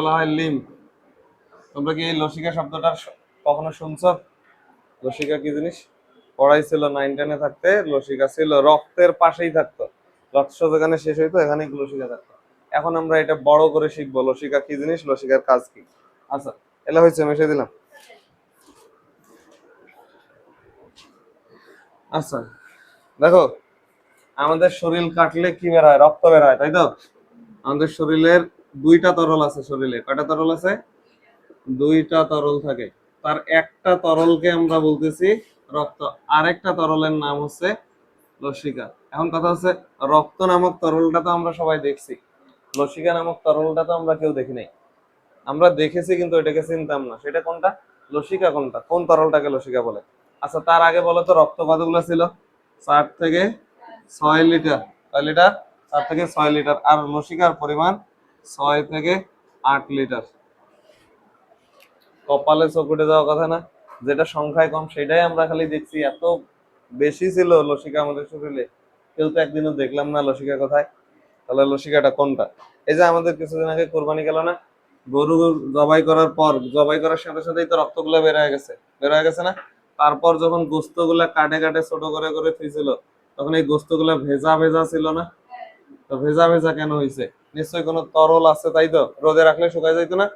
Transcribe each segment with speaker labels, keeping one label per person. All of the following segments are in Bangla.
Speaker 1: বলা হয় লিম্ফ। তোমরা কি এই লসিকা শব্দটা কখনো শুনছো? লসিকা কি জিনিস পড়াইছিল 9-10-এ থাকতে? লসিকা ছিল রক্তের পাশেই থাকতো, রক্ত যেখানে শেষ হইতো এখানেই লসিকা থাকতো। এখন আমরা এটা বড় করে শিখবো, লসিকা কি জিনিস, লসিকার কাজ কি। আচ্ছা, এলা হয়েছে, মেশে দিলাম। আচ্ছা দেখো, আমাদের শরীর কাটলে কি বের হয়? রক্ত বের হয়, তাই তো? আমাদের শরীরের দুইটা তরল আছে। শরীরে কয়টা তরল আছে? দুইটা তরল থাকে। তার একটা তরলকে আমরা বলতেছি রক্ত, আরেকটা তরলের নাম হচ্ছে লসিকা। এখন কথা হচ্ছে, রক্ত নামক তরলটা তো আমরা সবাই দেখছি, লসিকা নামক তরলটা তো আমরা কেউ দেখি নাই। আমরা দেখেছি কিন্তু এটাকে চিনতাম না, সেটা কোনটা, লসিকা কোনটা, কোন তরলটাকে লসিকা বলে। আচ্ছা, তার আগে বলো তো রক্ত কতগুলো ছিল? 4 থেকে 6 লিটার। কয় লিটার? 4 থেকে 6 লিটার। আর লসিকার পরিমাণ 6 থেকে 8 লিটার। কপালে চোখ উঠে যাওয়া কথা না? যেটা সংখ্যায় কম সেটাই আমরা খালি দেখছি, এত বেশি ছিল লসিকা আমাদের শরীরে, কেউ তো একদিনও দেখলাম না লসিকা কোথায়। তাহলে লসিকাটা কোনটা? এই যে আমাদের কিছুদিন আগে কোরবানি গেল না, গরু জবাই করার পর, জবাই করার সাথে সাথেই তো রক্তগুলো বের হয়ে গেছে, বের হয়ে গেছে না? তারপর যখন গোস্তগুলা কাটে কাটে ছোট করে করে থুইছিল, তখন এই গোস্তগুলা ভেজা ভেজা ছিল না? তো ভেজা ভেজা কেন হয়েছে? নিশ্চয়ই কোনো তরল আছে, তাই তো? রোদে রাখলে শুকায় যাইতো না?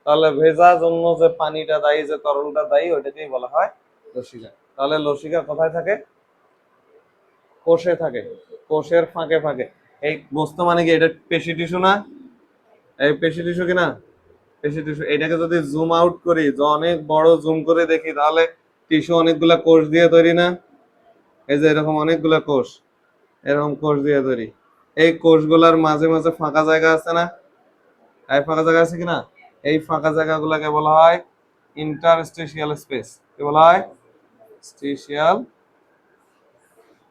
Speaker 1: তাহলে ভেজা জন্য যে পানিটা দায়ী, যে তরলটা দায়ী, ওইটাকেই বলা হয় লসিকা। তাহলে লসিকা কোথায় থাকে? কোষে থাকে, কোষের ফাঁকে ফাঁকে। এই গোস্ত মানে কি, এটা পেশি টিস্যু না? এই পেশি টিস্যু কিনা? পেশি টিস্যু। এটাকে যদি জুম আউট করি, অনেক বড় জুম করে দেখি, তাহলে টিস্যু অনেকগুলা কোষ দিয়ে তৈরি না? এই যে এরকম অনেকগুলা কোষ, এরকম কোষ দিয়ে তৈরি। এই কোষগুলার মাঝে মাঝে ফাঁকা জায়গা আছে না? এই ফাঁকা জায়গা আছে কিনা? এই ফাঁকা জায়গাগুলোকে বলা হয় ইন্টারস্টেশিয়াল স্পেস। কি বলা হয়? স্টেশিয়াল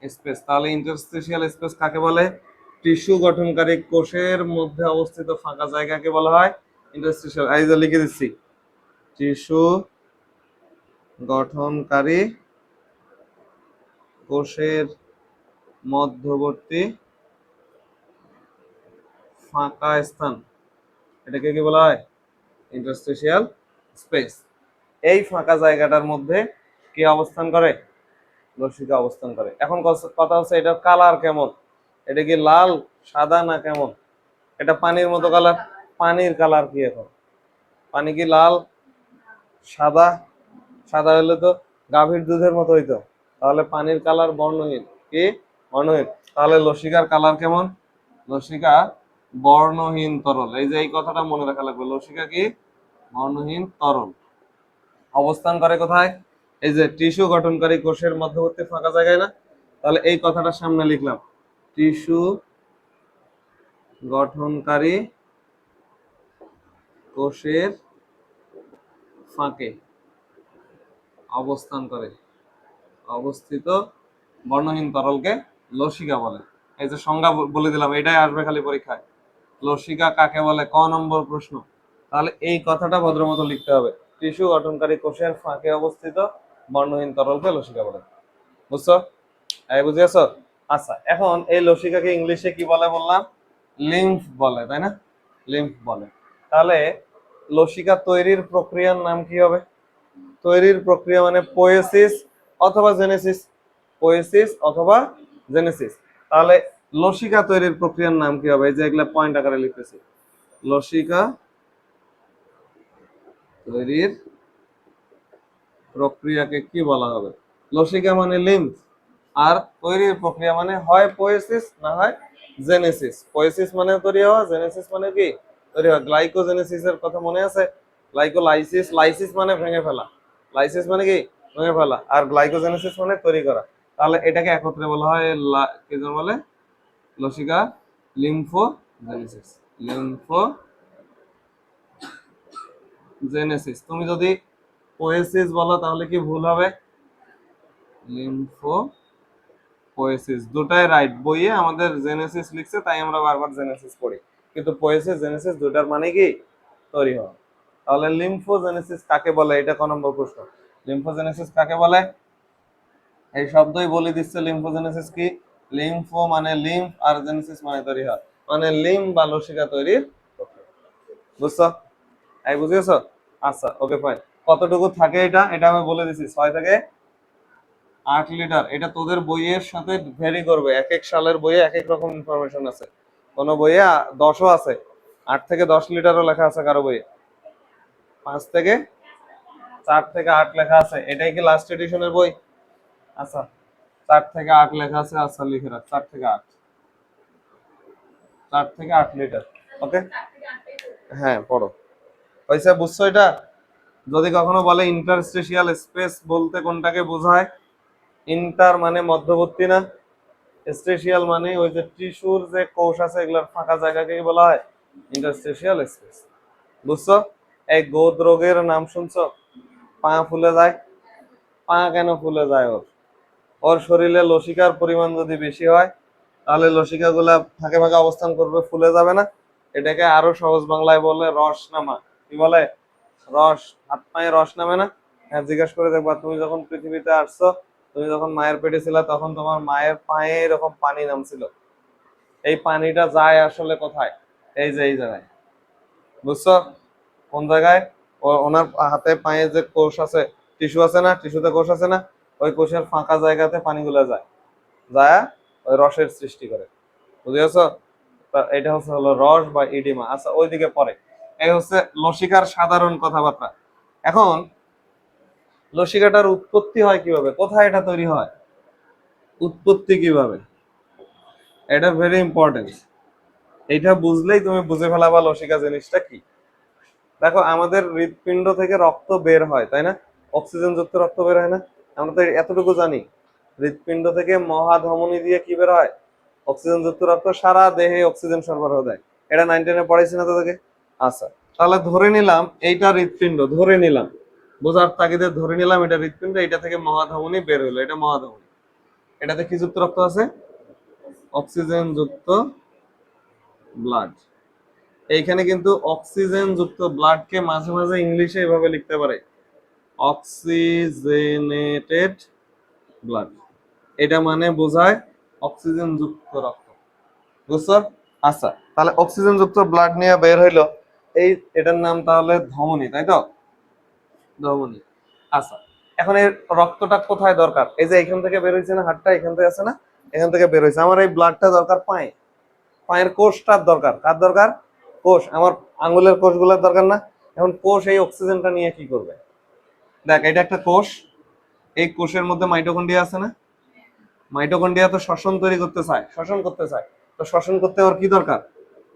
Speaker 1: স্পেস। তাহলে ইন্টারস্টেশিয়াল স্পেস কাকে বলে? টিস্যু গঠনকারী কোষের মধ্যে অবস্থিত ফাঁকা জায়গাকে বলা হয় ইন্টারস্টেশিয়াল। এই যে লিখে দিচ্ছি, টিস্যু গঠনকারী কোষের মধ্যবর্তী ফাঁকা স্থান, এটাকে কি বলা হয়? Interstitial space. এই ফাঁকা জায়গাটার মধ্যে কি অবস্থান করে? লসিকা অবস্থান করে। এখন কথা হচ্ছে, এটার কালার কেমন? এটা কি লাল, সাদা, না কেমন? এটা পানির মতো কালার। পানির কালার কি এখন? পানি কি লাল, সাদা? সাদা হলে তো গাভীর দুধের মতো হইতো, তাহলে পানির কালার বর্ণহীন। কি? বর্ণহীন। তাহলে লসিকার কালার কেমন? লসিকা বর্ণহীন তরল। এই যে এই কথাটা মনে রাখা লাগবে, লসিকা কি? বর্ণহীন তরল। অবস্থান করে কোথায়? এই যে টিস্যু গঠনকারী কোষের মধ্যবর্তী ফাঁকা জায়গায় না? তাহলে এই কথাটা সামনে লিখলাম, টিস্যু গঠনকারী কোষের ফাঁকে অবস্থান করে অবস্থিত বর্ণহীন তরলকে লসিকা বলে। এই যে সংজ্ঞা বলে দিলাম, এটাই আসবে খালি পরীক্ষায়, লসিকা কাকে বলে, ক নম্বর প্রশ্ন। তাহলে এই কথাটা ভদ্রমতো লিখতে হবে, টিস্যু গঠনকারী কোষের ফাঁকে অবস্থিত বর্ণহীন তরলকে লসিকা বলে। বুঝছো? এই বুঝিয়েছো? আচ্ছা, এখন এই লসিকাকে ইংলিশে কি বলে বললাম? লিম্ফ বলে, তাই না? লিম্ফ বলে। তাহলে লসিকা তৈরির প্রক্রিয়ার নাম কি হবে? তৈরির প্রক্রিয়া মানে পোয়েসিস অথবা জেনেসিস। পোয়েসিস অথবা জেনেসিস। তাহলে লসিকা তৈরির প্রক্রিয়ার নাম কি হবে? এই যে এগুলা পয়েন্ট আকারে লিখতেছি, লসিকা তৈরির প্রক্রিয়াকে কি বলা হবে? লসিকা মানে লিম্ফ, আর তৈরির প্রক্রিয়া মানে হয় পোয়েসিস না হয় জেনেসিস। পোয়েসিস মানে তৈরি হওয়া, জেনেসিস মানে কি? তৈরি হওয়া। গ্লাইকোজেনেসিস এর কথা মনে আছে? গ্লাইকোলাইসিস, লাইসিস মানে ভেঙে ফেলা, লাইসিস মানে কি? ভেঙে ফেলা। আর গ্লাইকোজেনেসিস মানে তৈরি করা। তাহলে এটাকে একত্রে বলা হয় কি যেন বলে? লসিকা লিম্ফোজেনেসিস। লিম্ফোজেনেসিস। তুমি যদি পোয়েসিস বলো তাহলে কি ভুল হবে? লিম্ফো পোয়েসিস, দুটাই রাইট। বইয়ে আমাদের জেনেসিস লিখছে, তাই আমরা বারবার জেনেসিস পড়ি, কিন্তু পোয়েসিস জেনেসিস দুটার মানে কি? তৈরি হওয়া। তাহলে লিম্ফোজেনেসিস কাকে বলে, এটা ক নম্বর প্রশ্ন। লিম্ফোজেনেসিস কাকে বলে? এই শব্দই বলে দিচ্ছে লিম্ফোজেনেসিস কি। লিম্ফো মানে লিম্ফ, আর জেনেসিস মানে তৈরি হওয়া, মানে লিম্ফ বা লসিকা তৈরির প্রক্রিয়া। বুঝছো? এই বুঝেছো? আচ্ছা ওকে ফাইন। কতটুকু থাকে এটা এটা আমি বলে দিছি, 6 থেকে 8 লিটার। এটা তোদের বইয়ের সাথে ভেরি করবে, এক এক সালের বইয়ে এক এক রকম ইনফরমেশন আছে। কোনো বইয়ে 10ও আছে, 8 থেকে 10 লিটারও লেখা আছে কারো বইয়ে, 5 থেকে 4 থেকে 8 লেখা আছে। এটাই কি লাস্ট এডিশনের বই? আচ্ছা 4 থেকে 8 লেখা আছে, আচ্ছা লিখে রাখ 4 থেকে 8, 4 থেকে 8 লিটার। ওকে হ্যাঁ পড়ো। হয়েছে, বুঝছো এটা? যদি কখনো বলে ইন্টারস্টেশিয়াল স্পেস বলতে কোনটাকে বোঝায়? ইন্টার মানে মধ্যবর্তী না, স্পেশিয়াল মানে ওই যে টিস্যুর যে কোষ আছে এগুলোর ফাঁকা জায়গাকে বলা হয় ইন্টারস্টেশিয়াল স্পেস। বুঝছো? এই গোদ রোগের নাম শুনছো? পা ফুলে যায়। পা কেন ফুলে যায়? ওর ওর শরীরে লসিকার পরিমাণ যদি বেশি হয় তাহলে লসিকা গুলা ফাঁকে ফাঁকে অবস্থান করবে, ফুলে যাবে না? এটাকে আরো সহজ বাংলায় বলে রস নামা। কি বলে? রস। হাত পায়ে রস নামে না? হ্যাঁ জিজ্ঞাসা করে দেখবা, তুমি যখন পৃথিবীতে আসছো, তুমি যখন মায়ের পেটে ছিলা, তখন তোমার মায়ের পায়ে এরকম পানি নামছিল। এই পানিটা যায় আসলে কোথায়? এই যে এই জায়গায়। বুঝছো? কোন জায়গায়? ওনার হাতে পায়ে যে কোষ আছে, টিস্যু আছে না, টিস্যুতে কোষ আছে না, ওই কোষের ফাঁকা জায়গাতে পানিগুলো যায়, যায় ওই রসের সৃষ্টি করে। বুঝেছো? তা এটা হচ্ছে হলো রস বা ইডিমা। আচ্ছা ওইদিকে পরে। এই হচ্ছে লসিকার সাধারণ কথাবার্তা। এখন লসিকাটার উৎপত্তি হয় কিভাবে, কোথায় এটা তৈরি হয়, উৎপত্তি কিভাবে, এটা ভেরি ইম্পর্টেন্ট। এইটা বুঝলেই তুমি বুঝে ফেলাবা লসিকা জিনিসটা কি। দেখো আমাদের হৃৎপিণ্ড থেকে রক্ত বের হয়, তাই না? অক্সিজেন যুক্ত রক্ত বের হয় না? আমরা তো এতটুকু জানি, হৃৎপিণ্ড থেকে মহাধমনী দিয়ে কি বের হয়? অক্সিজেন যুক্ত রক্ত সারা দেহে অক্সিজেন সরবরাহ দেয়। এটা 9-10-এ পড়াইছি না তোদেরকে? আচ্ছা তাহলে ধরে নিলাম এইটা হৃৎপিণ্ড, ধরে নিলাম, বোঝার তাগিদে ধরে নিলাম এটা হৃৎপিণ্ড, এটা থেকে মহাধমনী বের হলো, এটা মহাধমনী। এটাতে কি যুক্ত রক্ত আছে? অক্সিজেন যুক্ত ব্লাড। এইখানে কিন্তু অক্সিজেন যুক্ত ব্লাডকে মাঝে মাঝে ইংলিশে এভাবে লিখতে পারে, অক্সিজেনেটেড ব্লাড। এটা মানে বোঝায় অক্সিজেন যুক্ত রক্ত। বুঝছো? আচ্ছা তাহলে অক্সিজেন যুক্ত ব্লাড নিয়ে বের হইলো, এই এটার নাম তাহলে ধমনী, তাই তো? ধমনী। আচ্ছা এখন এই রক্তটা কোথায় দরকার? এই যে এখান থেকে বের হয়েছে না, হাড়টা এখান থেকে আছে না, এখান থেকে বের হয়েছে। আমার এই ব্লাডটা দরকার পায়ে, পায়ের কোষটার দরকার। কার দরকার? কোষ। আমার আঙ্গুলের কোষগুলোর দরকার না? এখন কোষ এই অক্সিজেনটা নিয়ে কি করবে? দেখ এটা একটা কোষ, এই কোষের মধ্যে মাইটোকন্ড্রিয়া আছে না? মাইটোকন্ড্রিয়া তো শ্বসন তৈরি করতে চায়, শ্বসন করতে চায়, তো শ্বসন করতে ওর কি দরকার?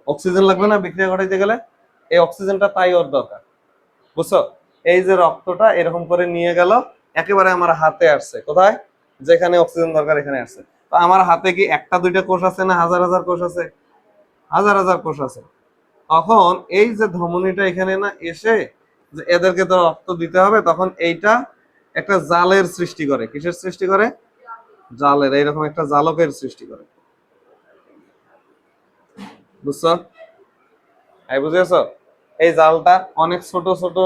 Speaker 1: অক্সিজেন লাগবে না বিক্রিয়া ঘটাইতে গেলে? এই অক্সিজেনটা তাই ওর দরকার। বুঝছো? এই যে রক্তটা এরকম করে নিয়ে গেল, একেবারে আমার হাতে আসছে, কোথায়? যেখানে অক্সিজেন দরকার এখানে আসছে। তো আমার হাতে কি একটা দুইটা কোষ আছে না হাজার হাজার কোষ আছে? হাজার হাজার কোষ আছে। তখন এই যে ধমনীটা এখানে না এসে, যে এদেরকে তো রক্ত দিতে হবে, তখন এইটা একটা জালের সৃষ্টি করে। কিসের সৃষ্টি করে? জালের, এইরকম একটা জালকের সৃষ্টি করে। বুঝছো? এই বুঝেছো? এই জালটা অনেক ছোট ছোট,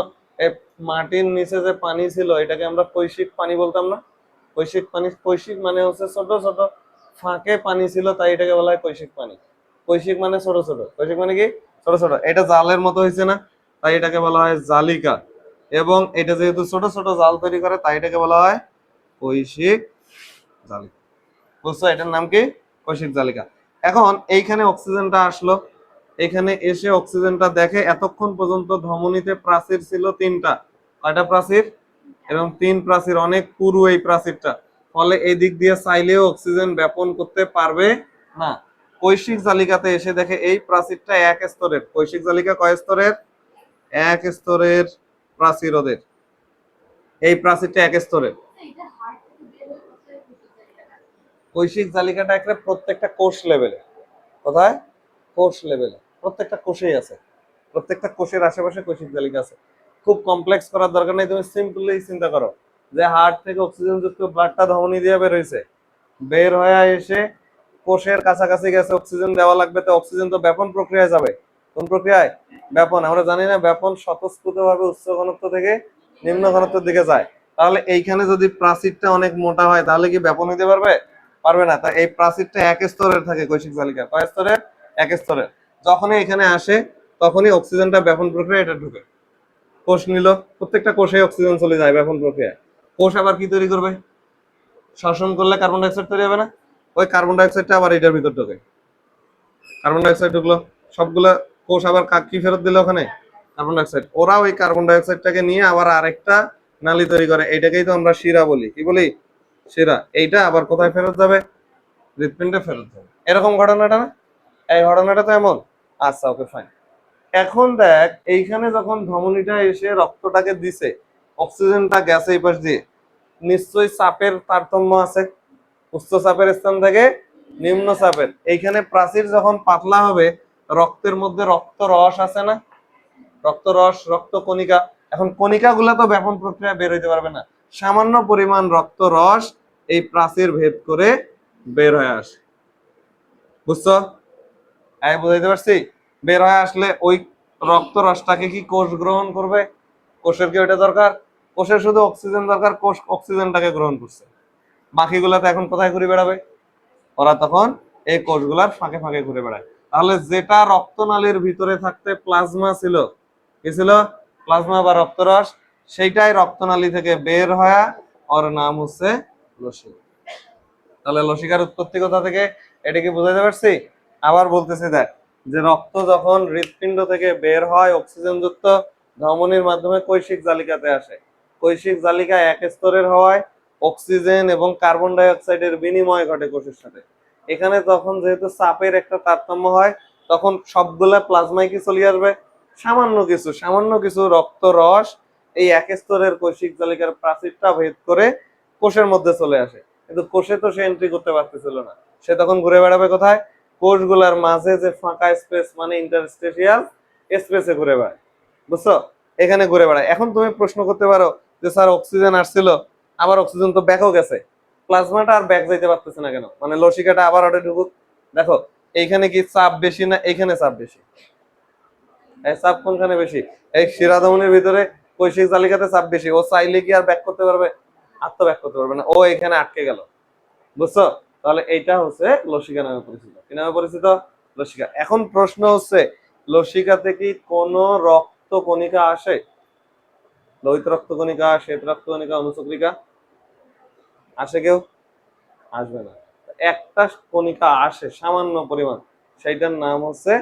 Speaker 1: এই মাটির নিচে যে পানি ছিল এটাকে আমরা কৈশিক পানি বলতাম না? কৈশিক পানি, কৈশিক মানে হচ্ছে ছোট ছোট ফাঁকে পানি ছিল, তাই এটাকে বলা হয় কৈশিক পানি। কৈশিক মানে ছোট ছোট, কৈশিক মানে কি? ছোট ছোট। এটা জালের মতো হয়েছে না, তাই এটাকে বলা হয় জালিকা। এবং এটা যেহেতু ছোট ছোট জাল তৈরি করে, তাই এটাকে বলা হয় কৈশিক জালিকা। বুঝছো? এটার নাম কি? কৈশিক জালিকা। এখন এইখানে অক্সিজেনটা আসলো, এখানে এসে অক্সিজেনটা দেখে, এতক্ষণ পর্যন্ত ধমনীতে প্রাচীর ছিল 3টা। কয়টা প্রাচীর? এবং 3 প্রাচীর, অনেক পুরু এই প্রাচীরটা। ফলে এই দিক দিয়ে চাইলেও অক্সিজেন ব্যাপন করতে পারবে না। কৈশিক জালিকাতে এসে দেখে এই প্রাচীরটা এক স্তরের। কৈশিক জালিকা কয় স্তরের? এক স্তরের প্রাচীর ওদের। এই প্রাচীরটা এক স্তরের। কৈশিক জালিকাটা একটা প্রত্যেকটা কোষ লেভেলে। কোথায়? কোষ লেভেলে, প্রত্যেকটা কোষেই আছে। প্রত্যেকটা কোষের আশেপাশে কৈশিক জালিকা আছে। খুব কমপ্লেক্স করার দরকার নেই, তুমি সিম্পলি চিন্তা করো যে হার্ট থেকে অক্সিজেন যুক্ত ব্লাডটা ধমনী দিয়ে বের হয়েছে, বের হয়ে এসে কোষের কাছাকাছি গেছে, অক্সিজেন দেওয়া লাগবে, তো অক্সিজেন তো ব্যাপন প্রক্রিয়ায় যাবে। কোন প্রক্রিয়ায়? ব্যাপন। আমরা জানি না ব্যাপন স্বতঃস্ফূর্ত ভাবে উচ্চ ঘনত্ব থেকে নিম্ন ঘনত্বের দিকে যায়। তাহলে এইখানে যদি প্রাচীরটা অনেক মোটা হয় তাহলে কি ব্যাপন হইতে পারবে? পারবে না। তাই এই প্রাচীরটা এক স্তরের থাকে কৈশিক জালিকা। কয় স্তরের? এক স্তরের। যখনই এখানে আসে তখনই অক্সিজেনটা ব্যাপন প্রক্রিয়া এটা ঢুকে। কোষ নিল, প্রত্যেকটা কোষে অক্সিজেন চলে যায় ব্যাপন প্রক্রিয়ায়। কোষ আবার কি তৈরি করবে? শ্বসন করলে কার্বন ডাইঅক্সাইড তৈরি হবে না? ওই কার্বন ডাইঅক্সাইডটা আবার এটার ভিতর ঢোকে, কার্বন ডাইঅক্সাইড ঢুকলো, সবগুলা কোষ আবার কি ফেরত দিল ওখানে? Carbon dioxide. ওরা ওই কার্বন ডাইঅক্সাইডটাকে নিয়ে আবার আরেকটা নালী তৈরি করে, এইটাকেই তো আমরা শিরা বলি। কি বলি? শিরা। এইটা আবার কোথায় ফেরত যাবে? হৃৎপিণ্ডে ফেরত যাবে। এরকম ঘটনাটা না? এই ঘটনাটা তো এমন। আচ্ছা, ওকে, ফাইন। এখন দেখ, এইখানে যখন ধমনীটা এসে রক্তটাকে দিছে, অক্সিজেনটা গেছে এই পাশ দিয়ে, নিশ্চয়ই চাপের তারতম্য আছে, উচ্চ চাপের স্থান থেকে নিম্ন চাপের। এইখানে প্রাচীর যখন পাতলা হবে, রক্তের মধ্যে রক্ত রস আছে না? রক্ত রস, রক্ত কণিকা। এখন কণিকা গুলা তো ব্যাপন প্রক্রিয়া বের হইতে পারবে না, সামান্য পরিমাণ রক্ত রস এই প্রাচীর ভেদ করে বের হয়ে আসে। বুঝছো? বুঝাইতে পারছি? বের হয়ে আসলে ওই রক্ত রসটাকে কি কোষ গ্রহণ করবে? কোষের কি ওইটা দরকার? কোষের শুধু অক্সিজেন দরকার, কোষ অক্সিজেনটাকে গ্রহণ করছে। বাকিগুলা তো এখন কোথায় ঘুরে বেড়াবে? ওরা তখন এই কোষগুলার ফাঁকে ফাঁকে ঘুরে বেড়ায়। তাহলে যেটা রক্তনালীর ভিতরে থাকতে প্লাজমা ছিল, কি ছিল? প্লাজমা বা রক্তরস, সেইটাই রক্তনালী থেকে বের হয়ে ওর নাম হচ্ছে লসিকা। তাহলে লসিকার উৎপত্তি কোথা থেকে? এটা কি বুঝাইতে পারছি? আবার বলতেছি দেখ, যে রক্ত যখন হৃৎপিণ্ড থেকে বের হয় অক্সিজেন যুক্ত, ধমনির মাধ্যমে কৈশিক জালিকাতে আসে। কৈশিক জালিকা এক স্তরের হওয়ায় অক্সিজেন এবং কার্বন ডাই অক্সাইডের বিনিময় ঘটে কোষের সাথে। এখানে তখন যেহেতু চাপের একটা তারতম্য হয়, তখন সবগুলা প্লাজমায় কি চলে আসবে? সামান্য কিছু রক্ত রস এই এক স্তরের কৈশিক জালিকার প্রাচীরটা ভেদ করে কোষের মধ্যে চলে আসে। কিন্তু কোষে তো সে এন্ট্রি করতে পারতেছিল না, সে তখন ঘুরে বেড়াবে কোথায়? কোষগুলার মাঝে যে ফাঁকা স্পেস, মানে ইন্টারস্টেশিয়াল স্পেসে ঘুরে বেড়ায়। বুঝছো? এখানে ঘুরে বেড়ায়। এখন তুমি প্রশ্ন করতে পারো যে স্যার, অক্সিজেন আসছিল, আবার অক্সিজেন তো ব্যাকও গেছে, প্লাজমাটা আর ব্যাক যাইতে পারতেছে না কেন? মানে লসিকাটা আবার ওটা ঢুকুক। দেখো, এইখানে কি চাপ বেশি না এইখানে চাপ বেশি? এই চাপ কোনখানে বেশি? এই শিরাধমনির ভিতরে কৈশিক জালিকাতে চাপ বেশি। ও চাইলে কি আর ব্যাক করতে পারবে? আর তো ব্যাক করতে পারবে না, ও এখানে আটকে গেল। বুঝছো? তাহলে এইটা হচ্ছে লসিকা নামে পরিচিত। কি নামে পরিচিত? লসিকা। এখন প্রশ্ন হচ্ছে, লসিকাতে কি কোন রক্ত কণিকা আসে? লোহিত রক্ত কণিকা, শ্বেত রক্ত কণিকা, অনুচক্রিকা আসে কেউ? আসবে না। একটা কণিকা আসে সামান্য পরিমাণ, সেইটার নাম হচ্ছে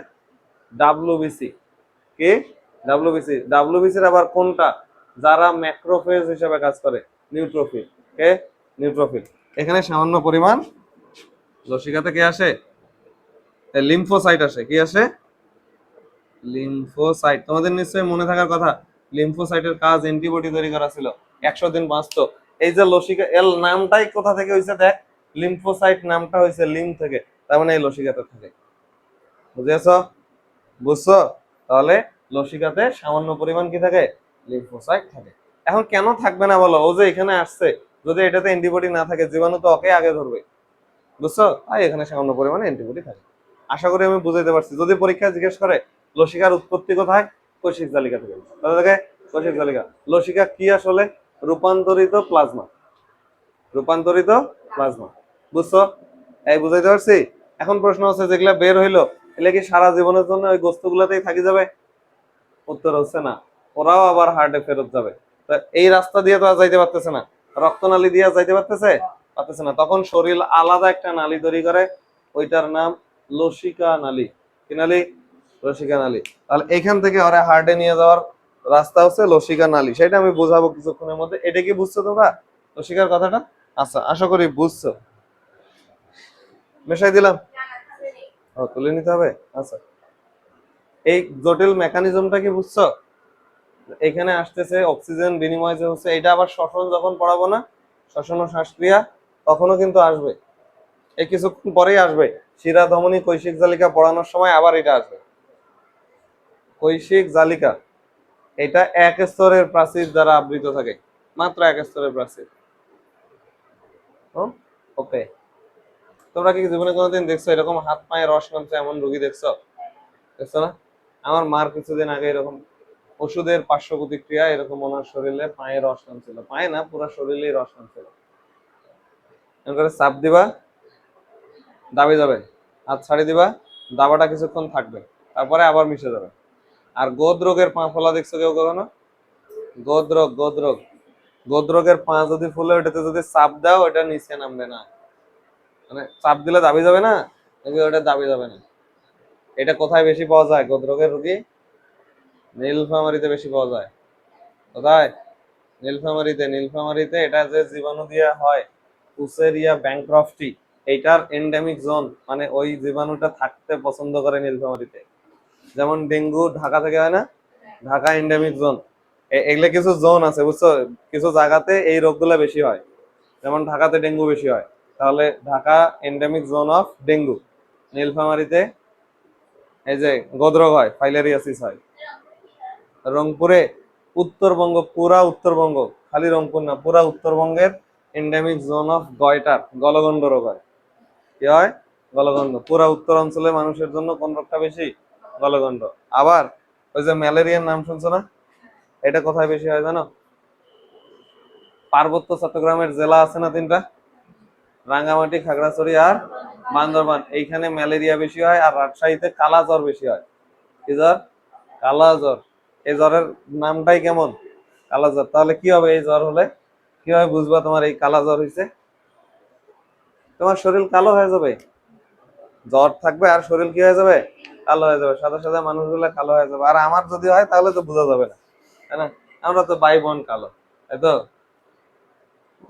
Speaker 1: ডাব্লিউবিসি। কি? ডাব্লিউবিসি। ডাব্লিউবিসির আবার কোনটা? যারা ম্যাক্রোফেজ হিসেবে কাজ করে, নিউট্রোফিল। কে? নিউট্রোফিল। এখানে সামান্য পরিমাণ লসিকাতে কে আসে? লিম্ফোসাইট আসে। কি আসে? লিম্ফোসাইট। তোমাদের নিশ্চয়ই মনে থাকার কথা, লিম্ফোসাইটের কাজ অ্যান্টিবডি তৈরি করা ছিল, 100 দিন বাঁচতো। এই যে লসিকা, এর নামটাই কোথা থেকে হয়েছে দেখ, লিম্ফোসাইট নামটা হয়েছে লিম থেকে, তার মানে এই লসিকাতে থাকে। বুঝেছ? বুঝছো? তাহলে লসিকাতে সামান্য পরিমাণ কি থাকে? লিম্ফোসাইট থাকে। এখন কেন থাকবে না বলো? ও যে এখানে আসছে, যদি এটাতে অ্যান্টিবডি না থাকে, জীবাণু তো ওকে আগে ধরবে। বুঝছো? তাই এখানে সামান্য পরিমাণে অ্যান্টিবডি থাকে। আশা করি আমি বুঝাইতে পারছি। যদি পরীক্ষায় জিজ্ঞেস করে লসিকার উৎপত্তি কোথায়, কৈশিক জালিকা থেকে, তাহলে দেখে কৈশিক জালিকা। লসিকা কি আসলে? রূপান্তরিত প্লাজমা। রূপান্তরিত প্লাজমা। বুঝছো? এই বুঝাইতে পারছি? এখন প্রশ্ন হচ্ছে, যেগুলা বের হইলো, এগুলা কি সারা জীবনের জন্য ওই বস্তুগুলাতেই থাকি যাবে? উত্তর হচ্ছে না, ওরাও আবার হার্টে ফেরত যাবে। তা এই রাস্তা দিয়ে তো আর যাইতে পারতেছে না, রক্তনালী দিয়ে যাইতে পারতেছে না। তখন শরীর আলাদা একটা নালী তৈরি করে, ওইটার নাম লসিকা নালী। কি নালী? লসিকা নালী। তাহলে এখান থেকে ওরা হার্টে নিয়ে যাওয়ার রাস্তা হচ্ছে লসিকা নালী। সেটা আমি বোঝাবো কিছুক্ষণের মধ্যে। এটা কি বুঝছো তোমরা লসিকার কথাটা? আচ্ছা, আশা করি বুঝছো। মেশাই দিলাম? ও, তুলে নিতে হবে। আচ্ছা, এই জটিল মেকানিজমটা কি বুঝছো? এখানে আসতেছে অক্সিজেন বিনিময় যে হচ্ছে, এটা আবার শ্বসন যখন পড়াবো না, শ্বসন ও শ্বাসক্রিয়া, তখনও কিন্তু আসবে। এই কিছুক্ষণ পরেই আসবে, শিরা ধমনী কৈশিক জালিকা পড়ানোর সময় আবার এটা আসবে। কৈশিক জালিকা এটা এক স্তরের প্রাচীর দ্বারা আবৃত থাকে, মাত্র এক স্তরের প্রাচীর। ওকে, তোমরা কি জীবনে কোনোদিন দেখছো এরকম হাত পায়ে রস নামছে এমন রোগী দেখছো? দেখছো না? আমার মার কিছুদিন আগে এরকম ওষুধের পার্শ্ব প্রতিক্রিয়া, এরকম ওনার শরীরে পায়ে রস নামছিল, পায়ে না পুরো শরীরেই রস নামছিল। করে চাপ দিবা, দাবি যাবে, হাত ছাড়ি দিবা, দাবাটা কিছুক্ষণ থাকবে, তারপরে আবার মিশে যাবে। আর গোদ রোগের পা ফোলা দেখছো কেউ কখনো? গোদরোগ, গোদরোগ। গোদরোগের পা যদি ফুলে ওটাতে যদি চাপ দাও ওটা নিচে নামবে না, মানে চাপ দিলে দাবি যাবে না, ওটা দাবি যাবে না। এটা কোথায় বেশি পাওয়া যায় গোদরোগের রোগী? নীলফামারীতে বেশি পাওয়া যায়। কোথায়? নীলফামারীতে। নীলফামারীতে এটা যে জীবাণু দিয়ে হয় উসেরিয়া ব্যাংক্রফটি, এইটার এন্ডেমিক জোন, মানে ওই জীবাণুটা থাকতে পছন্দ করে নীলফামারীতে। যেমন ডেঙ্গু ঢাকা থেকে হয় না, ঢাকা এন্ডেমিক জোন। এগুলো কিছু জোন আছে বুঝছো, কিছু জায়গাতে এই রোগগুলো বেশি হয়। যেমন ঢাকাতে ডেঙ্গু বেশি হয়, তাহলে Dhaka endemic zone of dengue. নীলফামারীতে এই যে গোদরোগ হয়, ফাইলেরিয়াসিস হয়। রংপুরে, উত্তরবঙ্গ, পুরা উত্তরবঙ্গ, খালি রংপুর না, পুরা উত্তরবঙ্গের এন্ডেমিক জোন অফ গয়টার, গলগন্ড রোগ হয়। কি হয়? গলগন্ড। পুরা উত্তর অঞ্চলে মানুষের জন্য কোন রোগটা বেশি? গলগন্ড। আবার ওই যে ম্যালেরিয়ার নাম শুনছো না, এটা কোথায় বেশি হয় জানো? পার্বত্য চট্টগ্রামের জেলা আছে না তিনটা, রাঙ্গামাটি, খাগড়াছড়ি আর বান্দরবান, এইখানে ম্যালেরিয়া বেশি হয়। আর রাজশাহীতে কালা জ্বর বেশি হয়। কি জ্বর? কালা জ্বর। এই জ্বরের নামটাই কেমন, কালা জ্বর। তাহলে কি হবে এই জ্বর হলে? কিভাবে বুঝবা তোমার এই কালা জ্বর হয়েছে? তোমার শরীর কালো হয়ে যাবে, জ্বর থাকবে আর শরীর কি হয়ে যাবে? কালো হয়ে যাবে। সাদা সাদা মানুষগুলো কালো হয়ে যাবে। আর আমার যদি হয় তাহলে তো বোঝা যাবে না, তাই না? আমরা তো ভাই বোন কালো, তাই তো?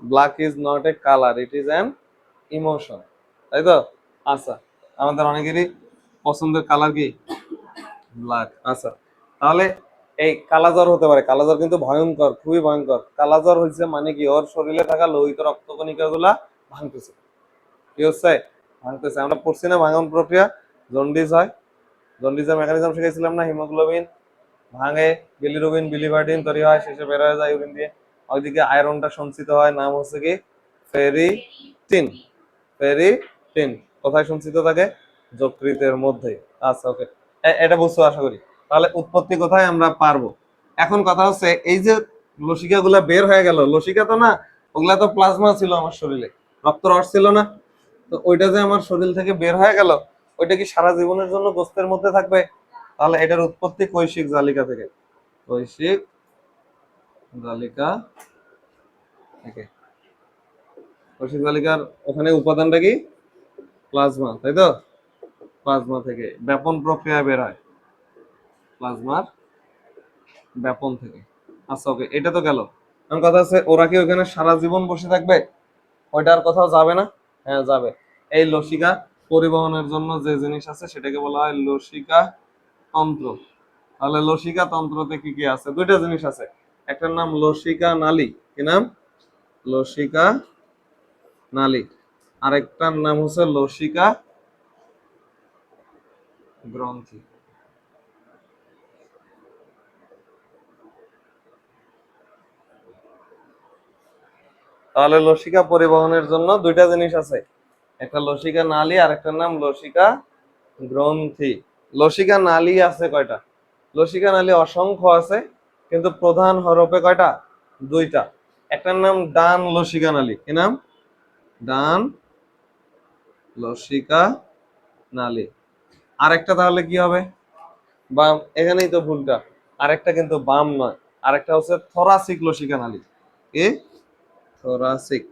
Speaker 1: Black is not a colour, it is an emotion, তাই তো? আচ্ছা, আমাদের অনেকেরই পছন্দের কালার কি? ব্ল্যাক। আচ্ছা, তাহলে এই কালাজ্বর হতে পারে। কালাজ্বর কিন্তু ভয়ঙ্কর, খুবই ভয়ঙ্কর। কালাজ্বর হয়েছে মানে কি, ওর শরীরে থাকা লোহিত রক্তকণিকা গুলা ভাঙতেছে। কি হচ্ছে? ভাঙতেছে। আমরা পড়ছি না ভাঙন প্রক্রিয়া? জন্ডিস হয়, জন্ডিসের মেকানিজম শিখেছিলাম না, হিমোগ্লোবিন ভাঙে, বিলিরুবিন বিলিভার্ডিন তৈরি হয়, শেষে বের হয়ে যায় ইউরিন দিয়ে। ওইদিকে আয়রনটা সঞ্চিত হয়, নাম হচ্ছে কি? ফেরিটিন। ফেরিটিন কোথায় সঞ্চিত থাকে? যকৃতের মধ্যে। আচ্ছা, ওকে, এটা বুঝছো আশা করি। তাহলে উৎপত্তি কোথায় আমরা পারবো। এখন কথা হচ্ছে এই যে লসিকা গুলা বের হয়ে গেল, লসিকা তো না, ওগুলা তো প্লাজমা ছিল আমার শরীরে, রক্ত রস ছিল না। তো ওইটা যে আমার শরীর থেকে বের হয়ে গেল, ওইটা কি সারা জীবনের জন্য গোস্তের মধ্যে থাকবে? তাহলে এটার উৎপত্তি কৈশিক জালিকা থেকে। কৈশিক জালিকা থেকে। কৈশিক জালিকার ওখানে উপাদানটা কি? প্লাজমা, তাই তো? প্লাজমা থেকে ব্যাপন প্রক্রিয়া বের হয়, প্লাজমার ব্যাপন থেকে। আচ্ছা, ওকে, এটা তো গেল। এখন কথা আছে, ওরা কি ওখানে সারা জীবন বসে থাকবে? ওইটা আর কোথাও যাবে না? হ্যাঁ, যাবে। এই লসিকা পরিবহনের জন্য যে জিনিস আছে সেটাকে বলা হয় লসিকা তন্ত্র। তাহলে লসিকা তন্ত্রতে কি কি আছে? দুইটা জিনিস আছে, একটার নাম লসিকা নালী। কি নাম? লসিকা নালী। আরেকটার নাম হচ্ছে লসিকা গ্রন্থি। তাহলে লসিকা পরিবহনের জন্য দুইটা জিনিস আছে, একটা লসিকা নালী আর একটার নাম লসিকা গ্রন্থি। লসিকা নালী আছে কয়টা? লসিকা নালী অসংখ্য আছে, কিন্তু প্রধান হরফে কয়টা? দুইটা। একটার নাম ডান লসিকা নালী। কি নাম? ডান লসিকা নালী। আরেকটা তাহলে কি হবে? বাম। এখানেই তো ভুলটা, আরেকটা কিন্তু বাম নয়, আরেকটা হচ্ছে থোরাসিক লসিকা নালী। কি? থোরাসিক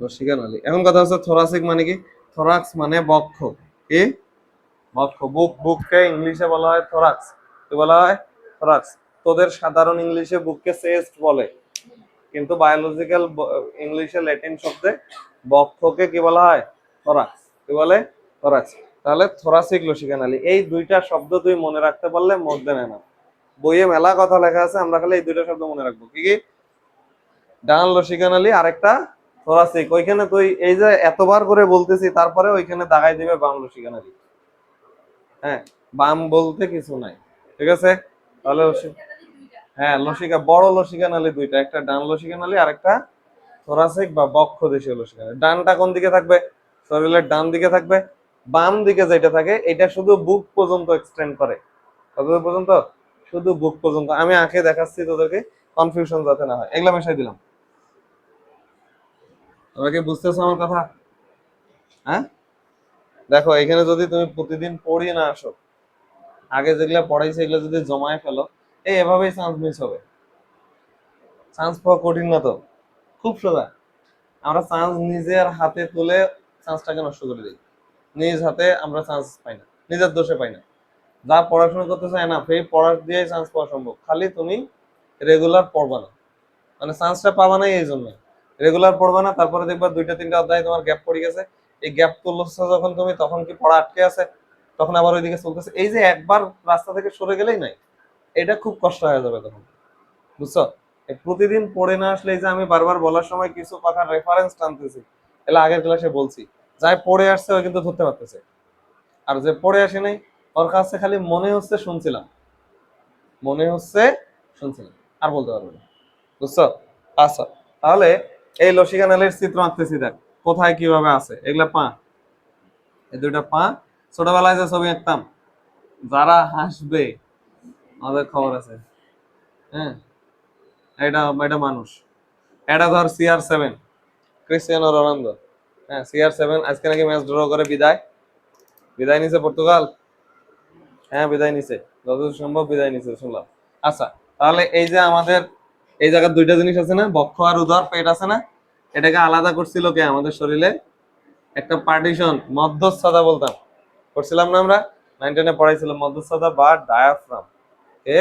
Speaker 1: লসিকা নালী। এখন কথা হচ্ছে থোরাসিক মানে কি? থোরাক্স মানে বক্ষ। কি? বক্ষ। বুক, বুককে ইংলিশে বলা হয় থোরাক্স। কি বলা হয়? থোরাক্স। তোদের সাধারণ ইংলিশে বুককে চেস্ট বলে, কিন্তু বায়োলজিক্যাল ইংলিশে ল্যাটিন শব্দে বক্ষকে কি বলা হয়? থোরাক্স। কি বলে? থোরাক্স। তাহলে থোরাসিক লসিকা নালী, এই দুইটা শব্দ তুই মনে রাখতে পারলে মধ্যে নেয় না। বইয়ে মেলা কথা লেখা আছে, আমরা খালি এই দুইটা শব্দ মনে রাখবো। কি কি? ডান লসিকা নালী, আরেকটা থোরাসিক। ওইখানে তুই এই যে এতবার করে বলতেছি, তারপরে ওইখানে দাগাই দিবে বাম লসিকা নালী। হ্যাঁ, বাম বলতে কিছু নাই, ঠিক আছে? তাহলে হ্যাঁ, লসিকা, বড় লসিকা নালী দুইটা, একটা ডান লসিকা নালী আর একটা থোরাসিক বা বক্ষ দেশীয় লসিকা নালী। ডানটা কোন দিকে থাকবে? শরীরের ডান দিকে থাকবে। বাম দিকে যেটা থাকে এটা শুধু বুক পর্যন্ত এক্সটেন্ড করে। কতদূর পর্যন্ত? শুধু বুক পর্যন্ত। আমি আঁকে দেখাচ্ছি তোদেরকে, কনফিউশন যাতে না হয়। এগুলা মিশাই দিলাম। তোমরা কি বুঝতেছো আমার কথা? হ্যাঁ, দেখো এখানে যদি তুমি প্রতিদিন পড়ি না আসো, আগে যেগুলা পড়াইছে এগুলো যদি জমায় ফেলো, এভাবেই চান্স মিস হবে। চান্স পাওয়া কঠিন না তো, খুব সোজা। আমরা চান্স নিজের হাতে তুলে চান্সটাকে নষ্ট করে দিই। নিজ হাতে আমরা চান্স পাই না, নিজের দোষে পাই না। যা পড়াশোনা করতে চায় না, সেই পড়া দিয়েই চান্স পাওয়া সম্ভব, খালি তুমি রেগুলার পড়বা না। মানে চান্সটা পাবা না এই জন্য রেগুলার পড়বা না, তারপরে দেখবা 2-3টা অধ্যায় তোমার গ্যাপ পড়ে গেছে। এই গ্যাপ তুলছো যখন তুমি, তখন কি পড়া আটকে আছে, তখন আবার ওইদিকে চলতেছে। এই যে একবার রাস্তা থেকে সরে গেলেই নাই, এটা খুব কষ্ট হয়ে যাবে তখন, বুঝছো? এই প্রতিদিন পড়ে না আসলে, এই যে আমি বারবার বলার সময় কিছু কথার রেফারেন্স টানতেছি, এগুলো আগের ক্লাসে বলছি। যাই পড়ে আসছে ও কিন্তু ধরতে পারতেছে, আর যে পড়ে আসে নাই ওর কাছে খালি মনে হচ্ছে শুনছিলাম, মনে হচ্ছে শুনছিলাম, আর বলতে পারবে না, বুঝছো? আচ্ছা, তাহলে এই লসিকা নালীর চিত্র আঁকতেছি, দেখ কোথায় কিভাবে আছে এগুলা পা। এই দুইটা পা, ছোটবেলায় যে ছবি আঁকতাম, যারা হাসবে আমাদের খবর আছে। হ্যাঁ, এটা এটা মানুষ। এটা ধর CR7, ক্রিস্টিয়ানো রোনালদো। হ্যাঁ, CR7 আজকে নাকি ম্যাচ ড্র করে বিদায়, বিদায় নিছে পর্তুগাল। হ্যাঁ, বিদায় নিছে, যতদূর সম্ভব বিদায় নিছে শুনলাম। আচ্ছা, তাহলে এই যে আমাদের এই জায়গার দুইটা জিনিস আছে না, বক্ষ আর উদর, পেট আছে না, এটাকে আলাদা করছিল কে আমাদের শরীরে? একটা পার্টিশন, মধ্যস্থতা বলতাম, করছিলাম না আমরা? 9-10 পড়াইছিল মধ্যস্থতা বা ডায়াফ্রাম। এ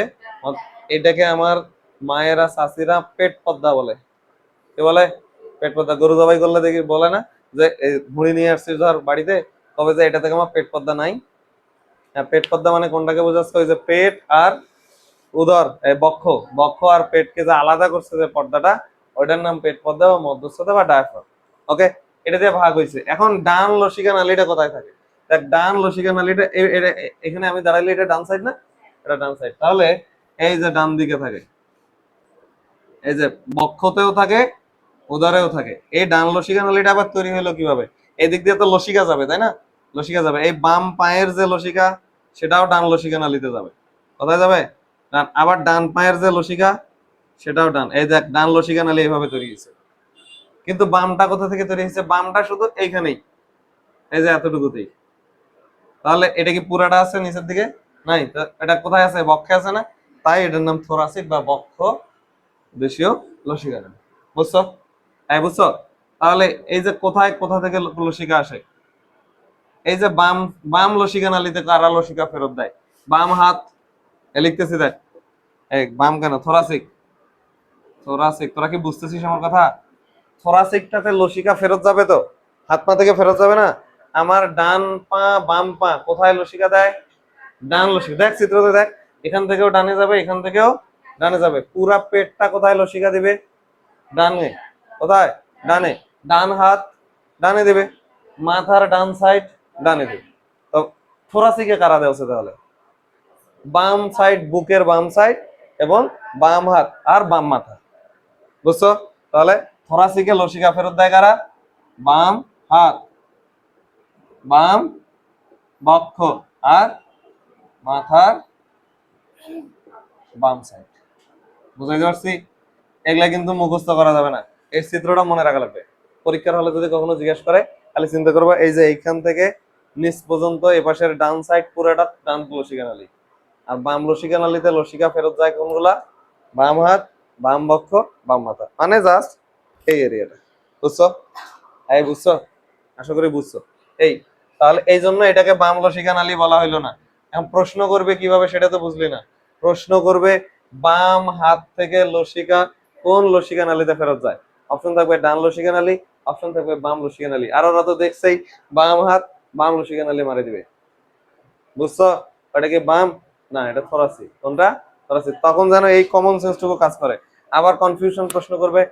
Speaker 1: এটাকে আমার মায়েরা চাচিরা পেট পদ্মা বলে। কে বলে? পেট পদ্মা। গরু জবাই করলে দেখি বলে না যে ভুঁড়ি নিয়ে আসছিস ধর বাড়িতে, কবে যে এটা থেকে আমার পেট পদ্মা নাই। হ্যাঁ, পেট পদ্মা মানে কোনটাকে বোঝাচ্ছে? ওই যে পেট আর উদর, বক্ষ, বক্ষ আর পেটকে যে আলাদা করছে যে পর্দাটা, ওইটার নাম পেট পর্দা বা মধ্যস্থতা বা ডায়াফ্রাম। ওকে, এটা দিয়ে ভাগ হয়েছে। এখন ডান লসিকা নালীটা কোথায় থাকে? দেখ, ডান লসিকা নালীটা এখানে আমি দাঁড়াইলে এটা ডান সাইড না? এটা ডান সাইড। তাহলে এই যে ডান দিকে থাকে, এই যে বক্ষতেও থাকে, উদরেও থাকে। এই ডান লসিকা নালীটা আবার তৈরি হলো কিভাবে? এই দিক দিয়ে তো লসিকা যাবে, তাই না? লসিকা যাবে, এই বাম পায়ের যে লসিকা, সেটাও ডান লসিকা নালীতে যাবে। কোথায় যাবে? ডান। আবার ডান পায়ের যে লসিকা, সেটাও ডান। এই দেখ, ডান লসিকা নালী এইভাবে তৈরি হয়েছে। কিন্তু বামটা কোথা থেকে তৈরি হয়েছে? বামটা শুধু এইখানেই, এই যে এতটুকুতেই। তাহলে এটা কি পুরাটা আছে নিচের দিকে? নাই। এটা কোথায় আছে? বক্ষে আছে না? তাই এটার নাম থোরাসিক বা বক্ষ দেশীয় লসিকা নালী। বুঝছো? হ্যাঁ, বুঝছো? তাহলে এই যে কোথায় কোথা থেকে লসিকা আসে? এই যে বাম বাম লসিকা নালীতে কারা লসিকা ফেরত দেয়? বাম হাত, লিখতেছি দেখ, এই বাম কেন? Thoracic, thoracic. তোরা কি বুঝতেছিস আমার কথা? থোরাসিকটাতে লসিকা ফেরত যাবে তো, হাত পা থেকে ফেরত যাবে না। আমার ডান পা বাম পা কোথায় লসিকা দেয়? ডান লসিকা। দেখ চিত্রতে দেখ, এখান থেকেও ডানে যাবে, এখান থেকেও ডানে যাবে। পুরা পেটটা কোথায় লসিকা দিবে? ডানে। কোথায়? ডানে। ডান হাত ডানে দেবে, মাথার ডান সাইড ডানে দেবে। তো থোরাসিকে কারা দেওয়া তাহলে? বাম সাইড, বুকের বাম সাইড এবং বাম হাত আর বাম মাথা। বুঝছো? তাহলে থোরাসিকে লসিকা ফেরত দেয় কারা? বাম হাত, বাম বক্ষ আর মাথার বাম সাইড। বুঝাইতে পারছি? এগুলা কিন্তু মুখস্থ করা যাবে না, এই চিত্রটা মনে রাখা লাগবে। পরীক্ষার হলে যদি কখনো জিজ্ঞেস করে, তাহলে চিন্তা করবো এই যে এইখান থেকে নিচ পর্যন্ত এপাশের ডান সাইড পুরোটা ডান লসিকা নালী, আর বাম লসিকা নালীতে লসিকা ফেরত যায় কোনগুলা? বাম হাত, বাম বক্ষ, বাম মাথা, মানে জাস্ট এই এরিয়াটা। বুঝছো? এই বুঝছো? আশা করি বুঝছো। এই, তাহলে এই জন্য এটাকে বাম লসিকা নালী বলা হইলো না। এখন প্রশ্ন করবে কিভাবে সেটা তো বুঝলি না। প্রশ্ন করবে বাম হাত থেকে লসিকা কোন লসিকা নালীতে ফেরত যায়। অপশন থাকবে ডান লসিকা নালী, অপশন থাকবে বাম লসিকা নালী। আর ওরা তো দেখছেই বাম হাত বাম লসিকা নালী মারে দিবে। বুঝছো? ওটা কি বাম? না, এটা থোরাসিক। কোনটা? থোরাসিক। তখন যেন এই কমন সেন্সটুকু কাজ করে। আবার কনফিউশন প্রশ্ন করবে,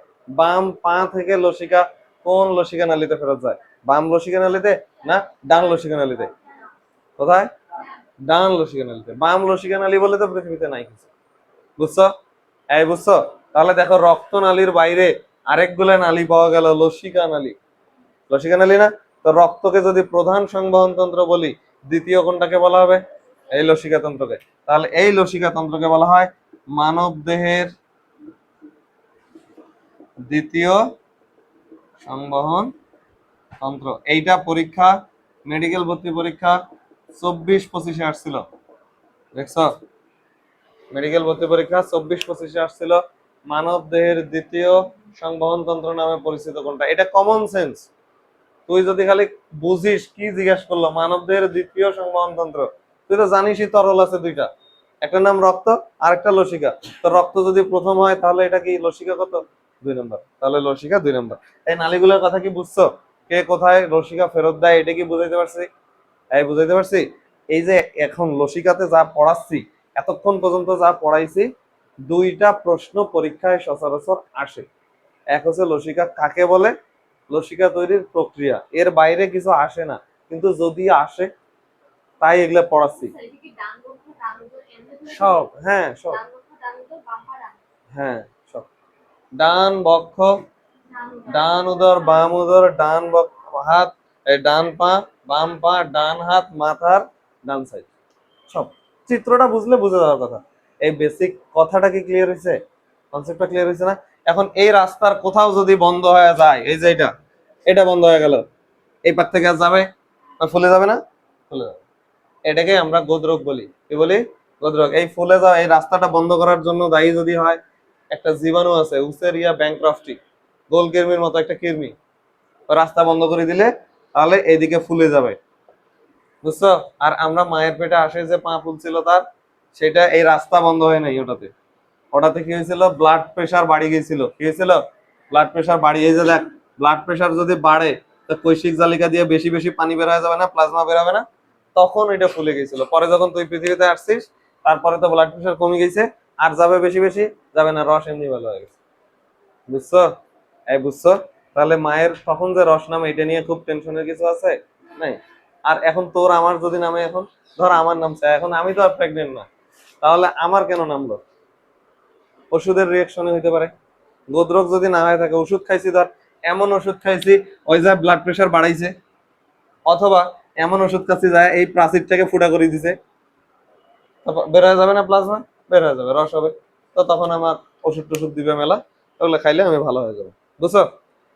Speaker 1: বাম পা থেকে লসিকা কোন লসিকা নালীতে ফেরত যায়? বাম লসিকা নালীতে না ডান লসিকা নালীতে? কোথায়? ডান লসিকা নালীতে। বাম লসিকা নালী বলে তো পৃথিবীতে নাই কিছু। বুঝছো? এই বুঝছো? তাহলে দেখো, রক্ত নালীর বাইরে আরেকগুলা নালী পাওয়া গেল, লসিকা নালী। লসিকা নালী না? তো রক্তকে যদি প্রধান সংবহন তন্ত্র বলি, দ্বিতীয় কোনটাকে বলা হবে? এই লসিকা তন্ত্রকে। তাহলে এই লসিকা তন্ত্রকে বলা হয় মানব দেহের দ্বিতীয় সংবহন তন্ত্র। এইটা পরীক্ষা, মেডিকেল ভর্তি পরীক্ষা 24-25-এ আসছিল, দেখছো? মেডিকেল ভর্তি পরীক্ষা 24-25 আসছিল মানব দেহের দ্বিতীয় সংবহন তন্ত্র নামে পরিচিত কোনটা? এটা কমন সেন্স। তুই যদি খালি বুঝিস কি জিজ্ঞাসা করলো, মানব দেহের দ্বিতীয় সংবহন তন্ত্র, তুই তো জানিসই তরল আছে দুইটা, একটা নাম রক্ত আর একটা লসিকা। তো রক্ত যদি প্রথম হয় তাহলে এটা কি লসিকা কত? 2 নম্বর, তাহলে লসিকা 2 নম্বর। এই নালীগুলোর কথা কি বুঝছো? কে কোথায় লসিকা ফেরত দেয় এটা কি বুঝাইতে পারছি? এই বুঝাইতে পারছি। এই যে এখন লসিকাতে যা পড়াচ্ছি, এতক্ষণ পর্যন্ত যা পড়াইছি, দুইটা প্রশ্ন পরীক্ষায় সচরাচর আসে। এক হচ্ছে লসিকা কাকে বলে, লসিকা তৈরির প্রক্রিয়া, এর বাইরে কিছু আসে না, কিন্তু যদি আসে তাই এগুলা পড়াচ্ছি সব। হ্যাঁ সব, হ্যাঁ সব। ডান বক্ষ, ডান উদর, বাম উদর, ডান হাত, ডান পা, বাম পা, ডান হাত, মাথার ডান সাইড, সব। চিত্রটা বুঝলে বুঝে যাওয়ার কথা। এই বেসিক কথাটা কি ক্লিয়ার হয়েছে? কনসেপ্টটা ক্লিয়ার হয়েছে না? এখন এই রাস্তার কোথাও যদি বন্ধ হয়ে যায়, এই যে এটা বন্ধ হয়ে গেল, এই পার থেকে আর যাবে? ফুলে যাবে না? ফুলে যাবে। এটাকে আমরা গোদরোগ বলি। কি বলি? গোদরোগ। এই ফুলে যাওয়া, এই রাস্তাটা বন্ধ করার জন্য দায়ী যদি হয় একটা জীবাণু আছে, উসেরিয়া ব্যাংক্রাফটি, গোল কৃমির মতো একটা কৃমি, রাস্তা বন্ধ করে দিলে তাহলে এইদিকে ফুলে যাবে, বুঝছো? আর আমরা মায়ের পেটে আসে যে পা ফুলছিল তার, সেটা এই রাস্তা বন্ধ হয় নাই, ওটাতে কি হয়েছিল? ব্লাড প্রেশার বাড়ি গেছিল। কি হয়েছিল? ব্লাড প্রেশার বাড়ি। এই যে দেখ, ব্লাড প্রেশার যদি বাড়ে তো কৈশিক জালিকা দিয়ে বেশি বেশি পানি বের হয়ে যাবে না, প্লাজমা বের হবে না, তখন এটা ফুলে গেছিল। পরে যখন তুই পৃথিবীতে আসছিস তারপরে তো ব্লাড প্রেশার কমে গেছে, আর যাবে বেশি বেশি যাবে না, রস এমনি ভালো হয়ে গেছে, বুঝছো? এই বুঝছো? তাহলে মায়ের তখন যে রস নামে, এটা নিয়ে খুব টেনশনের কিছু আছে নাই। আর এখন তোর আমার যদি নামে, এখন ধর আমার নামছে, এখন আমি তো আর প্রেগনেন্ট না, তাহলে আমার কেন নামলো? ওষুধের রিয়াকশনে হইতে পারে। গোদরোগ যদি না হয়ে থাকে, ওষুধ খাইছি, ধর এমন ওষুধ খাইছি ওই যা ব্লাড প্রেশার বাড়াইছে, অথবা এমন ওষুধ খাচ্ছি যায় এই প্রাচীরটাকে ফুটা করে দিছে, বের হয়ে যাবে না প্লাজমা? বের হয়ে যাবে, রস হবে। তো তখন আমার ওষুধ টষুধ দিবে মেলা, ওগুলো খাইলে আমি ভালো হয়ে যাবো, বুঝছো?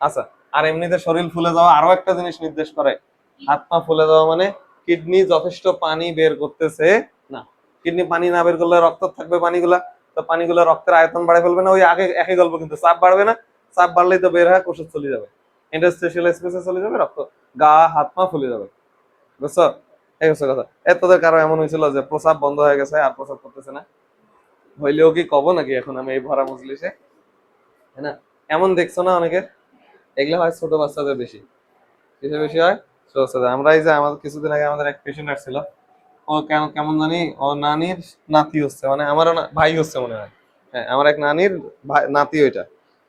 Speaker 1: আচ্ছা, আর এমনিতে শরীর ফুলে যাওয়া আরো একটা জিনিস নির্দেশ করে। হাত পা ফুলে যাওয়া মানে কিডনি যথেষ্ট পানি বের করতেছে না। কিডনি পানি না বের করলে রক্ত থাকবে পানিগুলা, তো পানিগুলা রক্তের আয়তন বাড়ায় ফেলবে না, ওই আগে একই গল্প, কিন্তু চাপ বাড়বে না। চাপ বাড়লেই তো বের হয় ওষুধ চলে যাবে, ইন্টারস্টেশিয়াল স্পেসে চলে যাবে, রক্ত গা হাত পা ফুলে যাবে, বুঝছো? এই হচ্ছে কথা। তোদের কারো এমন হয়েছিল যে প্রসাব বন্ধ হয়ে গেছে আর প্রসাব করতেছে না? হইলেও কি কব নাকি এখন আমি এই ভরা মজলিসে, তাই না? এমন দেখছো না অনেকের? এগুলো হয় ছোট বাচ্চাদের বেশি। কিসের বেশি হয়? ছোট বাচ্চাদের। আমরা এই যে আমাদের কিছুদিন আগে আমাদের এক পেশেন্ট আসছিল, ও কেমন কেমন জানি, ও নানির নাতি হচ্ছে, মানে আমারও ভাই হচ্ছে মনে হয়। হ্যাঁ, আমার এক নানির নাতি ওইটা।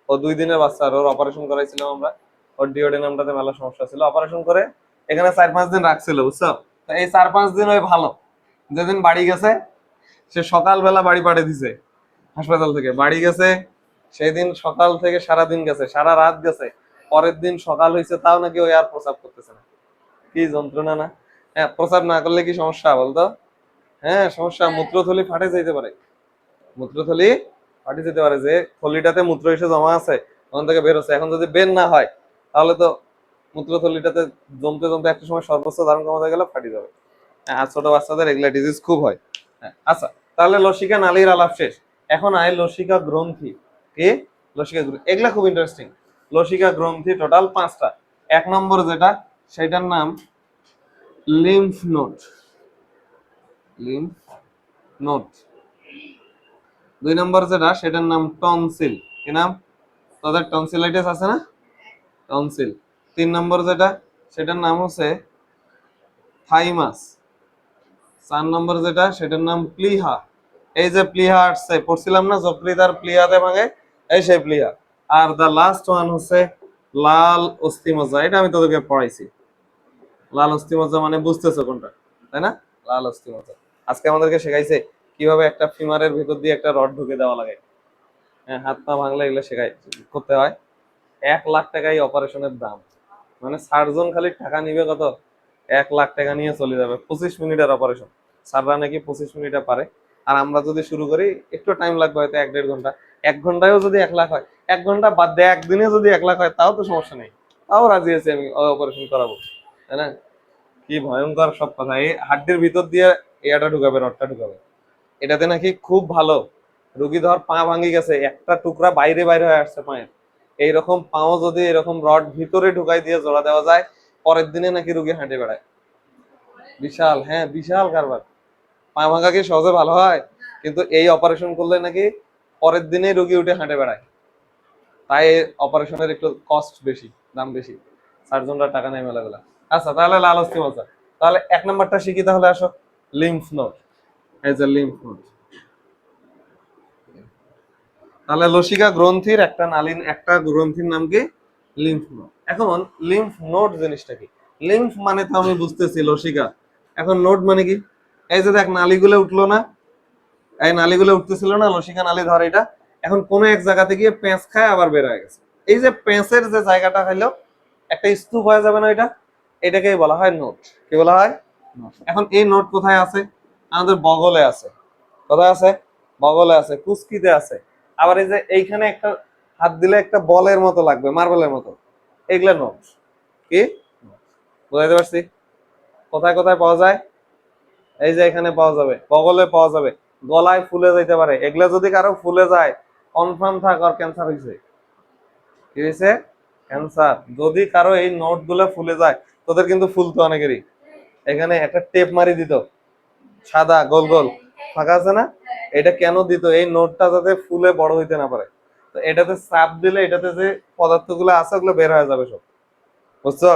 Speaker 1: ও 2 দিনের বাচ্চা, আর ওর অপারেশন করাইছিলাম আমরা। ওর ডিওডেনামটাতে মেলা সমস্যা ছিল, অপারেশন করে এখানে 4-5 দিন রাখছিল, বুঝছো? তো এই 4-5 দিন ওই ভালো। যেদিন বাড়ি গেছে, সে সকালবেলা বাড়ি পাঠিয়ে দিছে, হাসপাতাল থেকে বাড়ি গেছে, সেই দিন সকাল থেকে সারা দিন গেছে, সারা রাত গেছে, পরের দিন সকাল হয়েছে তাও নাকি ওই আর প্রসাব করতেছে না। কি যন্ত্রণা না? হ্যাঁ, প্রসাব না করলে কি সমস্যা বলতো? হ্যাঁ সমস্যা, মূত্রথলি ফাটে যেতে পারে, মূত্রথলি ফাটে যেতে পারে, যে থলিটাতে মূত্র এসে জমা আছে ওখান থেকে বের হচ্ছে, এখন যদি বের না হয় তাহলে তো মূত্রথলিটাতে জমতে জমতে একটা সময় সর্বোচ্চ ধারণ ক্ষমতা গেলে ফাটি যাবে। হ্যাঁ, আর ছোট বাচ্চাদের এগুলা ডিজিজ খুব হয়। হ্যাঁ, আচ্ছা, তাহলে লসিকা নালীর আলাপ শেষ। এখন আয় লসিকা গ্রন্থি। কি? লসিকা গ্রন্থি, এগুলা খুব ইন্টারেস্টিং। লসিকা গ্রন্থি টোটাল 5টা। 1 নম্বর যেটা, সেটার নাম লিম্ফ নোড, লিম্ফ নোড। 2 নম্বর যেটা, সেটার নাম টনসিল। কি নাম? তাদের টনসিলাইটিস আছে না? টনসিল। 3 নম্বর যেটা, সেটার নাম হচ্ছে থাইমাস। 4 নম্বর যেটা, সেটার নাম প্লিহা। এই যে প্লিহা আসছে, পড়ছিলাম না, যকৃতার প্লিহাতে ভাঙে, এই সেই প্লিহা। আর দা লাস্ট ওয়ান হচ্ছে লাল অস্থিমজ্জা। এটা আমি তোদেরকে পড়াইছি। লাল অস্থিমজ্জা মানে বুঝতেছো কোনটা, তাই না? লাল অস্থিমজ্জা আজকে আমাদেরকে শেখাইছে কিভাবে একটা ফিমারের ভিতর দিয়ে একটা রড ঢুকে দেওয়া লাগে। হ্যাঁ, হাত পা ভাঙলে এগুলো শেখাই করতে হয়। 1 লাখ টাকাই অপারেশনের দাম, মানে সার্জন খালি টাকা নিবে কত? 1 লাখ টাকা নিয়ে চলে যাবে। 25 মিনিটের অপারেশন, স্যাররা নাকি 25 মিনিটে পারে। আর আমরা যদি শুরু করি একটু টাইম লাগবে, হয়তো 1-1.5 ঘন্টা। 1 ঘন্টায়ও যদি 1 লাখ হয়, 1 ঘন্টা বাদ দিয়ে একদিনে যদি 1 লাখ হয়, তাও তো সমস্যা নেই, তাও রাজি আছি আমি অপারেশন করাবো, তাই না? কি ভয়ঙ্কর সব কথা! এই হাড্ডির ভিতর দিয়ে ইয়াটা ঢুকাবে, রডটা ঢুকাবে, এটাতে নাকি খুব ভালো। রুগী ধর পা ভাঙি গেছে, একটা টুকরা বাইরে বাইরে হয়ে আসছে পায়ের, এইরকম পাও যদি এরকম রড ভিতরে ঢুকাই দিয়ে জোড়া দেওয়া যায়, পরের দিনে নাকি রুগী হাঁটে বেড়ায়। বিশাল, হ্যাঁ বিশাল কারবার। পা ভাঙা কি সহজে ভালো হয়? কিন্তু এই অপারেশন করলে নাকি পরের দিনে রুগী উঠে হাঁটে বেড়ায়। তাই অপারেশনের একটু কস্ট বেশি, দাম বেশি, সার্জনরা টাকা নেয় মেলাগুলা। আচ্ছা তাহলে লাল অস্থিমজ্জা, তাহলে 1 নম্বরটা শিখি, তাহলে আসো। লিম্ফ নোড, এই যে লিম্ফ নোড। তাহলে লসিকা গ্রন্থির একটা নালীন, একটা গ্রন্থির নাম কি? Lymph node. এখন লিম্ফ নোড জিনিসটা কি? লিম্ফ মানে তো আমি বুঝতেছি লসিকা, এখন নোড মানে কি? এই যে দেখ নালীগুলো উঠলো না, এই নালীগুলো উঠতেছিল না, লসিকা নালী ধর এটা, এখন কোন এক জায়গাতে গিয়ে পেঁচ খায় আবার বের হয়ে গেছে। এই যে পেঁচের যে জায়গাটা হইলো একটা স্তূপ হয়ে যাবে না, এটা, এটাকেই বলা হয় নোড। কি বলা হয়? এখন এই নোড কোথায় আছে? আমাদের বগলে আছে। কোথায় আছে? বগলে আছে, কুস্কিতে আছে। আবার এই যে এইখানে একটা হাত দিলে একটা বলের মতো লাগবে, মার্বেলের মতো, এগুলা নোড। কি বুঝাইতে পারছি? কোথায় কোথায় পাওয়া যায়? এই যে এখানে পাওয়া যাবে, বগলে পাওয়া যাবে, গলায় ফুলে যাইতে পারে। এগুলা যদি কারো ফুলে যায়, কনফার্ম থাক আর ক্যান্সার হয়েছে। কি হয়েছে? ক্যান্সার। যদি কারো এই নোট গুলো ফুলে যায়, তোদের কিন্তু ফুলতো অনেকেরই, এখানে একটা টেপ মারি দিত, সাদা গোল গোল ফাঁকা আছে না, এটা কেন দিত? এই নোটটা যাতে ফুলে বড় হইতে না পারে। তো এটাতে চাপ দিলে এটাতে যে পদার্থগুলো আছে ওগুলো বের হয়ে যাবে সব, বুঝছো?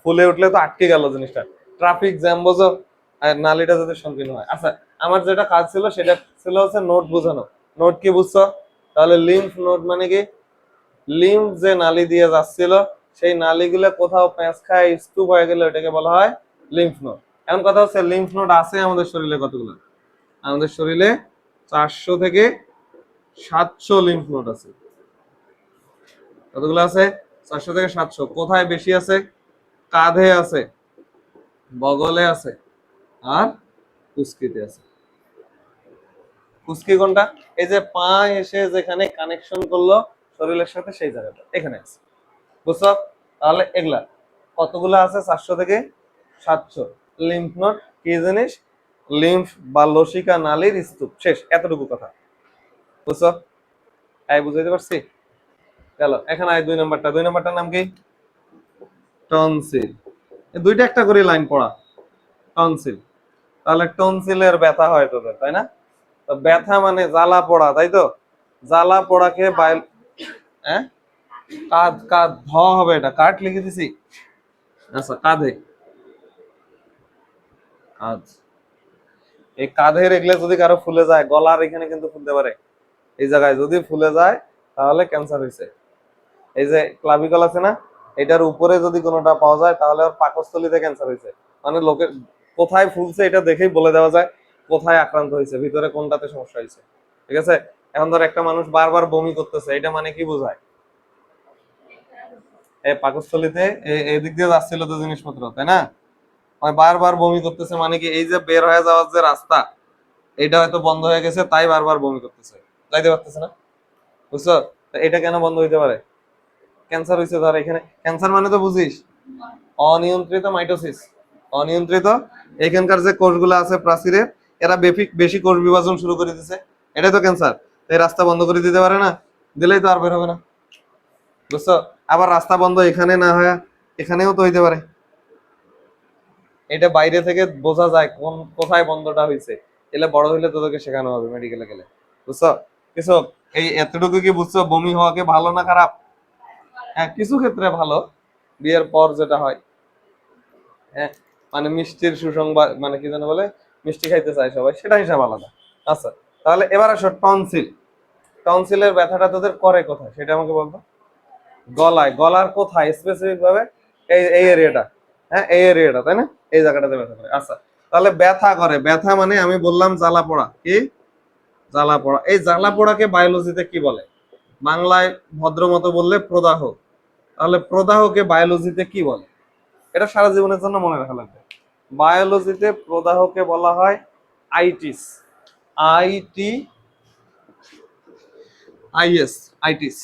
Speaker 1: ফুলে উঠলে তো আটকে গেল জিনিসটা, ট্রাফিক জ্যাম, বোঝো? আর নালীটা যাতে সংকীর্ণ হয়। আচ্ছা, আমার যেটা কাজ ছিল সেটা ছিল হচ্ছে নোট বোঝানো। নোট কি বুঝছো? তাহলে লিম্ফ নোট মানে কি? লিম্ফ যে নালী দিয়ে যাচ্ছিল, সেই নালীগুলো কোথাও প্যাঁচ খায়, স্তূপ হয়ে গেলে ওটাকে বলা হয় লিম্ফ নোড। এখন কথা হচ্ছে লিম্ফ নোড আছে আমাদের শরীরে কতগুলো? আমাদের শরীরে 400 থেকে 700 লিম্ফ নোড আছে। কতগুলো আছে? 400 থেকে 700। কোথায় বেশি আছে? কাঁধে আছে, বগলে আছে, আর কুস্কিতে আছে। কুস্কি কোনটা? এই যে পা এসে যেখানে কানেকশন করলো শরীরের সাথে, সেই জায়গাটা এখানে আছে, বুঝছো? তাহলে এগুলা কতগুলো আছে? 400 থেকে 700 লিম্ফ নোড। কি জিনিস? লিম্ফ বা লসিকা নালীর স্তূপ। শেষ, এতটুকু কথা, বুঝছো? এই বুঝাইতে পারছি? চলো এখানে আয় 2 নম্বরটা। 2 নম্বরটার নাম কি? টনসিল। দুইটা একটা করে লাইন পড়া, টনসিল। তাহলে টনসিলের ব্যথা হয় তোদের, তাই না? তো ব্যথা মানে জ্বালা পোড়া, তাই তো? জ্বালা পোড়াকে হ্যাঁ, কাঁধ, কাঁধ ধ হবে, এটা কাঠ লিখে দিছি। আচ্ছা, কাঁধে, কাঁধ। এই কাঁধের এগুলো যদি কারো ফুলে যায়, গলার এখানে কিন্তু ফুলতে পারে, এই জায়গায় যদি ফুলে যায় তাহলে ক্যান্সার হয়েছে। এই যে ক্লাভিকল আছে না, এটার উপরে যদি কোনোটা পাওয়া যায় তাহলে ওর পাকস্থলীতে ক্যান্সার হয়েছে। মানে লোকের কোথায় ফুলছে এটা দেখেই বলে দেওয়া যায় কোথায় আক্রান্ত হয়েছে, ভিতরে কোনটাতে সমস্যা হয়েছে। ঠিক আছে? এখন ধর একটা মানুষ বারবার বমি করতেছে, এটা মানে কি বোঝায়? এই পাকস্থলীতে এই দিক দিয়ে যাচ্ছিল তো জিনিসপত্র, তাই না? বারবার বমি করতেছে মানে কি, এই যে বের হয়ে যাওয়ার যে রাস্তা, এটা হয়তো বন্ধ হয়ে গেছে, তাই বারবার বমি করতেছে, যাইতে পারতেছে না, বুঝছো? এটা কেন বন্ধ হইতে পারে? ক্যান্সার হয়েছে ধর এখানে। ক্যান্সার মানে তো বুঝিস, অনিয়ন্ত্রিত মাইটোসিস, অনিয়ন্ত্রিত। এখানকার যে কোষগুলো আছে প্রাচীরে, এরা বেশি কোষ বিভাজন শুরু করে দিছে, এটাই তো ক্যান্সার। এই রাস্তা বন্ধ করে দিতে পারে না, দিলেই তো আর বের হবে না, বুঝছো? আবার রাস্তা বন্ধ এখানে না হয় এখানেও তো হইতে পারে। এটা বাইরে থেকে বোঝা যায় কোন কোথায় বন্ধটা হয়েছে, এলে বড় হইলে তোদেরকে শেখানো হবে মেডিকেলে গেলে, বুঝছো? কিছু এই এতটুকু কি বুঝছো বমি হওয়াকে ভালো না খারাপ? হ্যাঁ, কিছু ক্ষেত্রে ভালো, বিয়ের পর যেটা হয়, হ্যাঁ, মানে মিষ্টির সুসংবাদ, মানে কি যেন বলে, মিষ্টি খাইতে চায় সবাই, সেটা হিসাব আলাদা। আচ্ছা, তাহলে এবার আসো টনসিল। টনসিলের ব্যথাটা তোদের করে কোথায় সেটা আমাকে বলতো। গলায়, গলার কোথায় স্পেসিফিক ভাবে? এই এই এরিয়াটা, হ্যাঁ এই এরিয়াটা, তাই না? এই জায়গাটাতে ব্যথা করে। আচ্ছা, তাহলে ব্যথা করে, ব্যথা মানে আমি বললাম জ্বালা পোড়া। কি? জ্বালা পোড়া। এই জ্বালা পোড়াকে বায়োলজিতে কি বলে? বাংলায় ভদ্র মতো বললে প্রদাহ। তাহলে প্রদাহকে বায়োলজিতে কি বলে? এটা সারা জীবনের জন্য মনে রাখা লাগবে। বায়োলজিতে প্রদাহকে বলা হয় itis, IT is, itis,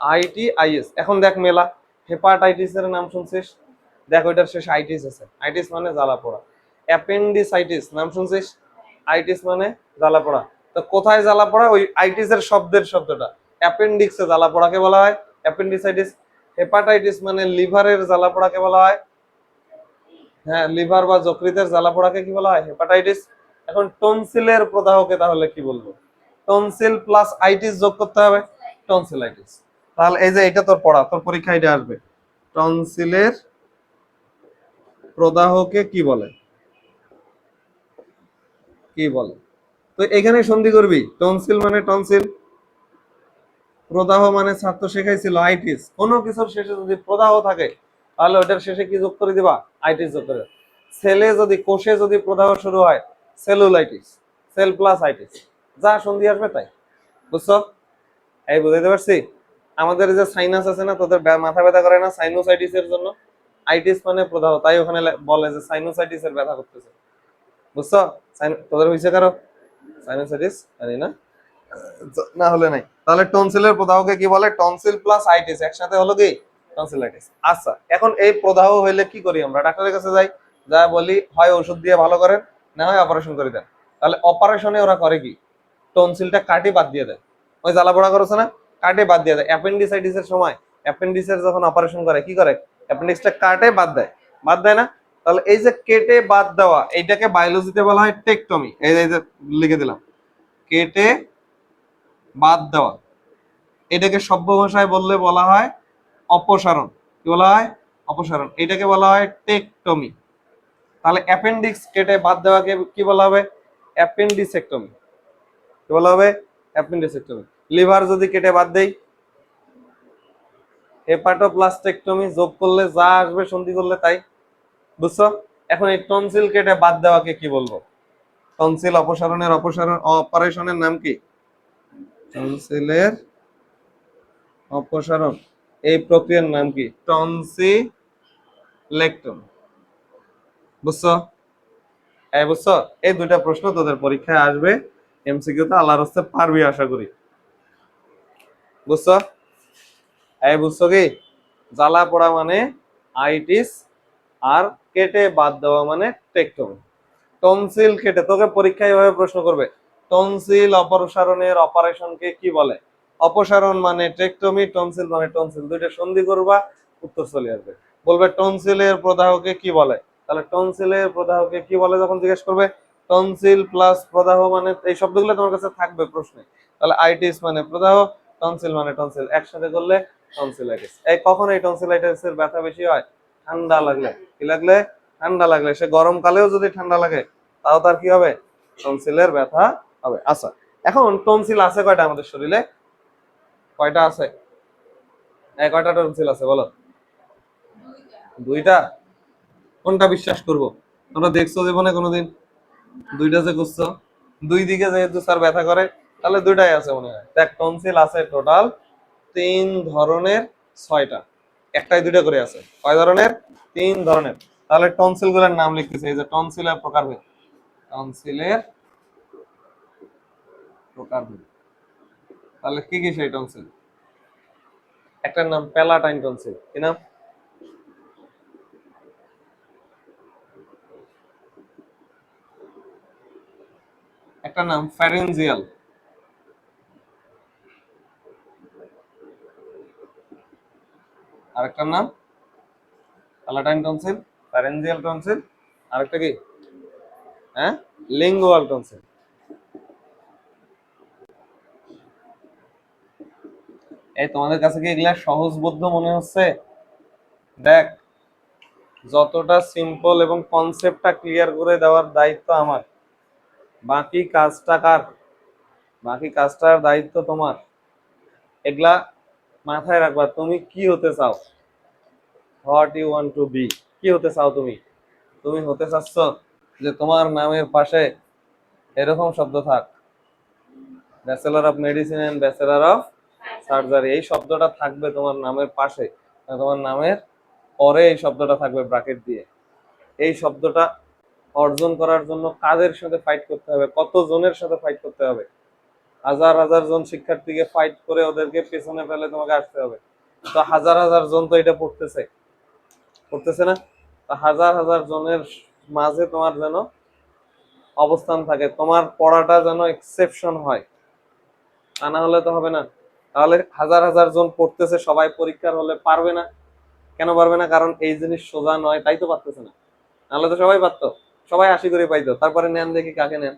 Speaker 1: IT is. এখন দেখ মেলা, হেপাটাইটিস এর নাম শুনছিস? দেখ ওইটার শেষ আইটিস আছে, আইটিস মানে জ্বালা পোড়া। অ্যাপেন্ডিসাইটিস নাম শুনছিস? আইটিস মানে জ্বালা পোড়া। তো কোথায় জ্বালা পোড়া? ওই আইটিস এর শব্দটা অ্যাপেন্ডিক্সে জ্বালা পোড়াকে বলা হয় অ্যাপেন্ডিসাইটিস। হেপাটাইটিস মানে লিভারের জ্বালা পোড়াকে বলা হয়, হ্যাঁ, লিভার বা যকৃতের জ্বালা পোড়াকে কি বলা হয়? হেপাটাইটিস। এখন টনসিলের প্রদাহকে তাহলে কি বলবো? টনসিল প্লাস আইটিস যোগ করতে হবে, টনসিলাইটিস। তাহলে এই যে এটা তোর পড়া, তোর পরীক্ষা এটা আসবে, টনসিলের প্রদাহকে কি বলে? কি বলে? তো এখানে সন্ধি করবি, টনসিল মানে টনসিল, প্রদাহ মানে ছাত্র শেখাইছিল আইটিস। কোনো কিছুর শেষে যদি প্রদাহ থাকে তাহলে ওটার শেষে কি যোগ করে দিবা? আইটিস যোগ করে। সেলে যদি, কোষে যদি প্রদাহ শুরু হয়, সেলুলাইটিস, সেল প্লাস আইটিস, যা সন্ধি আসবে তাই। বুঝছো? এই বুঝাইতে পারছি? আমাদের যে সাইনাস আছে না, তোদের মাথা ব্যথা করে না সাইনোসাইটিস এর জন্য? আইটিস মানে প্রদাহ, তাই ওখানে বলে যে সাইনোসাইটিস এর ব্যথা করতেছে। বুঝছো? তোদের হয়েছে কারো সাইনোসাইটিস? জানি না, না হলে নাই। তাহলে টনসিলের প্রদাহকে কি বলে? টনসিল প্লাস আইটিস একসাথে হলো কি? টনসিলাইটিস। আচ্ছা, এখন এই প্রদাহ হইলে কি করি আমরা? ডাক্তারের কাছে যাই, যা বলি হয় ওষুধ দিয়ে ভালো করেন, না হয় অপারেশন করে দেন। তাহলে অপারেশনে ওরা করে কি? টনসিলটা কাটে বাদ দিয়ে দেয়। ওই জ্বালা পোড়া করছে না, কাটে বাদ দিয়ে দেয়। অ্যাপেন্ডিসাইটিস এর সময় অ্যাপেন্ডিক্সের যখন অপারেশন করে কি করে? অ্যাপেন্ডিক্সটা কাটে বাদ দেয়, বাদ দেয় না? তাহলে এই যে কেটে বাদ দেওয়া, এইটাকে বায়োলজিতে বলা হয় টেকটমি। এই যে লিখে দিলাম, কেটে বাদ দেওয়া। এটাকে সভ্য ভাষায় বললে বলা হয় অপসারণ। কি বলা হয়? অপসারণ। এটাকে বলা হয় টেকটমি। তাহলে অ্যাপেন্ডিক্স কেটে বাদ দেওয়াকে কি বলা হবে? অ্যাপেন্ডিসেক্টমি। কি বলা হবে? অ্যাপেন্ডিসেক্টমি। লিভার যদি কেটে বাদ দেই, হেপাটোপ্লাস্টেক্টমি। যোগ করলে যা আসবে সন্ধি করলে তাই। বুঝছো? এখন এই টনসিল কেটে বাদ দেওয়াকে কি বলবো? টনসিল অপসারণের অপারেশনের নাম কি? টনসিলের অপসারণ এই প্রক্রিয়ার নাম কি? টনসিলেক্টমি। বুঝছো? এই বুঝছো? এই দুইটা প্রশ্ন তোদের পরীক্ষায় আসবে এমসিকিউ তে, আল্লাহর হস্তে পারবি আশা করি। বুঝছো? এই বুঝছো কি? জ্বালা পোড়া মানে আইটিস, আর কেটে বাদ দেওয়া মানে টেকটমি। টনসিল কেটে, তোকে পরীক্ষায় এভাবে প্রশ্ন করবে, টনসিল অপসারণের অপারেশনকে কি বলে? অপসারণ মানে টেকটমি, টনসিল মানে টনসিল, দুইটা সন্ধি করবা, উত্তর চলে আসবে। বলবে টনসিলের প্রদাহকে কি বলে? তাহলে টনসিলের প্রদাহকে কি বলে যখন জিজ্ঞেস করবে, টনসিল প্লাস প্রদাহ মানে এই শব্দগুলো তোমার কাছে থাকবে প্রশ্নে। তাহলে আইটিস মানে প্রদাহ, টনসিল মানে টনসিল, একসাথে করলে টনসিলাইটিস। এই কখন এই টনসিলাইটিস এর ব্যথা বেশি হয়? ঠান্ডা লাগলে। কি লাগলে? ঠান্ডা লাগলে। সে গরমকালেও যদি ঠান্ডা লাগে তাও তার কি হবে? টনসিলের ব্যথা হবে। আচ্ছা, এখন টনসিল আছে কয়টা আমাদের শরীরে? কয়টা আছে? কয়টা টনসিল আছে বলো? দুইটা। কোনটা বিশ্বাস করব? তোমরা দেখছো জীবনে কোনোদিন? দুইটা যে করছো, দুই দিকে যেহেতু স্যার ব্যথা করে, তাহলে দুইটাই আছে মনে হয়। দেখ, টনসিল আছে টোটাল 3 ধরনের, 6টা। একটাই দুইটা করে আছে। কয় ধরনের? 3 ধরনের। তাহলে টনসিল গুলোর নাম লিখতেছে, এই যে টনসিলের প্রকারভেদ। টনসিলের প্রকারভেদ। তাহলে কি কি সেই টনসিল? একটার নাম প্যালাটাইন টনসিল। কি নাম? একটা নাম ফ্যারেনজিয়াল। আরেকটার নাম প্যালাটাইন টনসিল, ফ্যারেনজিয়াল টনসিল, আরেকটা কি? হ্যাঁ, লিঙ্গুয়াল টনসিল। এই তোমাদের কাছে কি এগুলা সহজবোধ্য মনে হচ্ছে? দেখ, যতটা সিম্পল এবং কনসেপ্টটা ক্লিয়ার করে দেওয়ার দায়িত্ব আমার, বাকি কাজটা কার? বাকি কাজটার দায়িত্ব তোমার। এগুলা মাথায় রাখবা। তুমি কি হতে চাও? What you want to be? কি হতে চাও তুমি? তুমি হতে চাচ্ছ যে তোমার নামের পাশে এরকম শব্দ থাক, bachelor of medicine and bachelor of surgery. এই শব্দটা থাকবে তোমার নামের পাশে, তোমার নামের পরে এই শব্দটা থাকবে ব্র্যাকেট দিয়ে। এই শব্দটা অর্জন করার জন্য কাদের সাথে ফাইট করতে হবে? কত জনের সাথে ফাইট করতে হবে? হাজার হাজার জন শিক্ষার্থীকে ফাইট করে ওদেরকে পেছনে ফেলে তোমাকে আসতে হবে। তো হাজার হাজার জন তো এটা পড়তেছে, পড়তেছে না? তো হাজার হাজার জনের মাঝে তোমার যেন অবস্থান থাকে, তোমার পড়াটা যেন এক্সেপশন হয়, তা না হলে তো হবে না। তাহলে হাজার হাজার জন পড়তেছে, সবাই পরীক্ষার হলে পারবে না। কেন পারবে না? কারণ এই জিনিস সোজা নয়, তাই তো পারতেছে না। নাহলে তো সবাই পারতো, সবাই 80 করে পাইতো, তারপরে নেন দেখি কাকে নেন।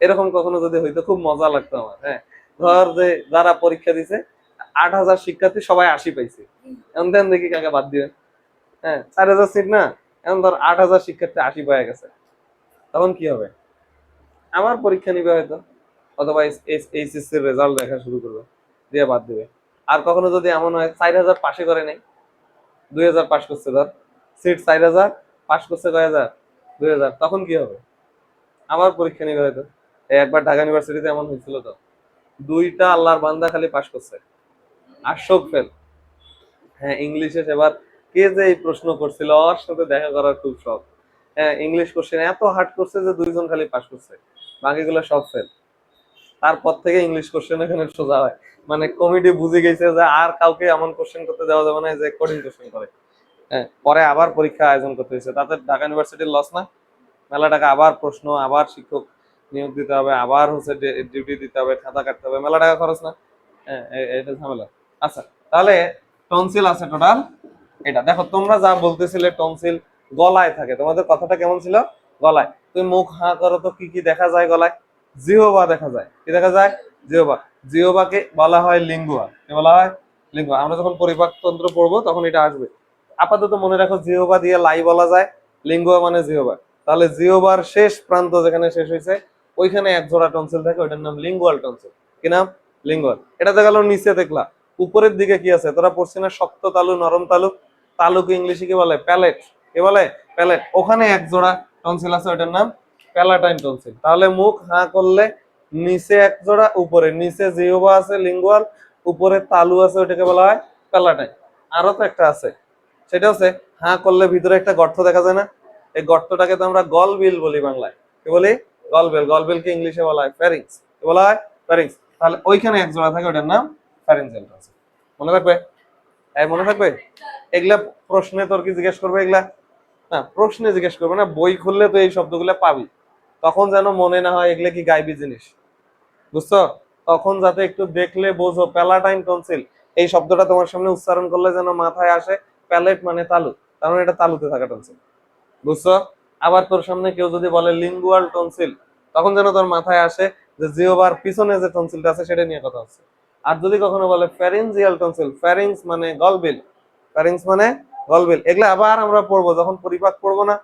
Speaker 1: এরকম কখনো যদি হইতো খুব মজা লাগতো আমার। হ্যাঁ, ধর যে যারা পরীক্ষা দিছে 8,000 শিক্ষার্থী সবাই 80 পাইছে, এখন দেন দেখি কাকে বাদ দিবেন। হ্যাঁ, 4,000 সিট না, এখন ধর 8,000 শিক্ষার্থী 80 পায়ে গেছে, তখন কি হবে? আবার পরীক্ষা নিবে হয়তো, অথবা এইচএসসি এর রেজাল্ট দেখা শুরু করবে, দিয়ে বাদ দিবে। আর কখনো যদি এমন হয় 4,000 পাশে করে নেই, 2,000 পাশ করছে, ধর সিট 4,000, পাশ করছে কয় হাজার, 2,000, তখন কি হবে? আবার পরীক্ষা নিবে হয়তো। এই একবার ঢাকা ইউনিভার্সিটিতে এমন হয়েছিল তো, 2টা আল্লাহর বান্দা খালি পাশ করছে, আর শোক ফেল। হ্যাঁ, ইংলিশে সেবার কে যে এই প্রশ্ন করছিল, ওর সাথে দেখা করার খুব শখ। হ্যাঁ, ইংলিশ কোশ্চেন এত হার্ড করছে যে 2জন খালি পাশ করছে, বাকিগুলো সব ফেল। তারপর থেকে ইংলিশ কোশ্চেন এখানে সোজা হয়, মানে কমিটি বুঝে গেছে যে আর কাউকে এমন কোশ্চেন করতে দেওয়া যাবে না যে কঠিন কোশ্চেন করে। হ্যাঁ, পরে আবার পরীক্ষা আয়োজন করতে হয়েছে, তাতে ঢাকা ইউনিভার্সিটির লস না? মেলা টাকা, আবার প্রশ্ন, আবার শিক্ষক নিয়োগ দিতে হবে, আবার হচ্ছে ডিউটি দিতে হবে, খাতা কাটতে হবে, মেলা টাকা খরচ না? হ্যাঁ, এটা ঝামেলা। আচ্ছা, তাহলে টনসিল আছে টোটাল এটা। দেখো তোমরা যা বলতেছিলে টনসিল গলায় থাকে, তোমাদের কথাটা কেমন ছিল? গলায়। তুমি মুখ হাঁ করো তো, কি কি দেখা যায় গলায়? জিহ্বা দেখা যায়। কি দেখা যায়? জিহ্বা। জিহ্বাকে বলা হয় লিঙ্গুয়া। কি বলা হয়? লিঙ্গুয়া। আমরা যখন পরিপাক তন্ত্র পড়বো তখন এটা আসবে। আপাতত মনে রাখো জিহ্বা দিয়ে লাই বলা যায়, লিঙ্গুয়া মানে জিহ্বা। তাহলে জিহ্বার শেষ প্রান্ত যেখানে শেষ হয়েছে ওইখানে এক জোড়া টনসিল থাকে, ওইটার নাম লিঙ্গুয়াল টনসিল। কি নাম? লিঙ্গুয়াল। এটা দেখা গেল নিচে দেখলা। উপরের দিকে কি আছে? তোরা পড়ছি না শক্ত তালু, নরম তালু? তালুকে ইংলিশে কি বলে? প্যালেট। কি বলে? প্যালেট। ওখানে এক জোড়া টনসিল আছে, ওইটার নাম প্যালাটাইন টনসিল। তাহলে মুখ হাঁ করলে নিচে এক জোড়া, উপরে, নিচে জিহ্বা আছে লিঙ্গুয়াল, উপরে তালু আছে, ওইটাকে বলা হয় প্যালাটাইন। আরো তো একটা আছে, সেটা হচ্ছে হাঁ করলে ভিতরে একটা গর্ত দেখা যায় না? এই গর্তটাকে তো আমরা গলবিল বলি বাংলায়। কি বলি? গলবিল। গলবিলকে ইংলিশে বলা হয় ফ্যারিংস। কি বলা হয়? ফ্যারিংস। তাহলে ওইখানে এক জোড়া থাকে, ওটার নাম ফ্যারিঞ্জিয়াল টনসিল। মনে রাখবে? মনে থাকবে? এগুলা প্রশ্নে তোর কি জিজ্ঞেস করবে এগুলা? না, প্রশ্নে জিজ্ঞেস করবে না, বই খুললে তো এই শব্দগুলা পাবি। তখন যেন মনে না হয় এগুলা কি গাইবি জিনিস, বুঝছো? তখন যাতে একটু দেখলে বোঝো প্যালাটাইন টনসিল, এই শব্দটা তোমার সামনে উচ্চারণ করলে যেন মাথায় আসে প্যালেট মানে তালু, তার মানে এটা তালুতে থাকা টনসিল, বুঝছো? আবার তোর সামনে কেউ যদি বলে লিঙ্গুয়াল টনসিল, তখন যেন তোর মাথায় আসে যে জিহ্বার পিছনে যে টনসিলটা আছে সেটা নিয়ে কথা হচ্ছে। আর যদি কখনো বলে ফ্যারিঞ্জিয়াল টনসিল, ফ্যারিংস মানে গলবিল, ফ্যারিংস মানে গলবিল, এগুলা আবার আমরা পড়বো যখন পরিপাক পড়বো না।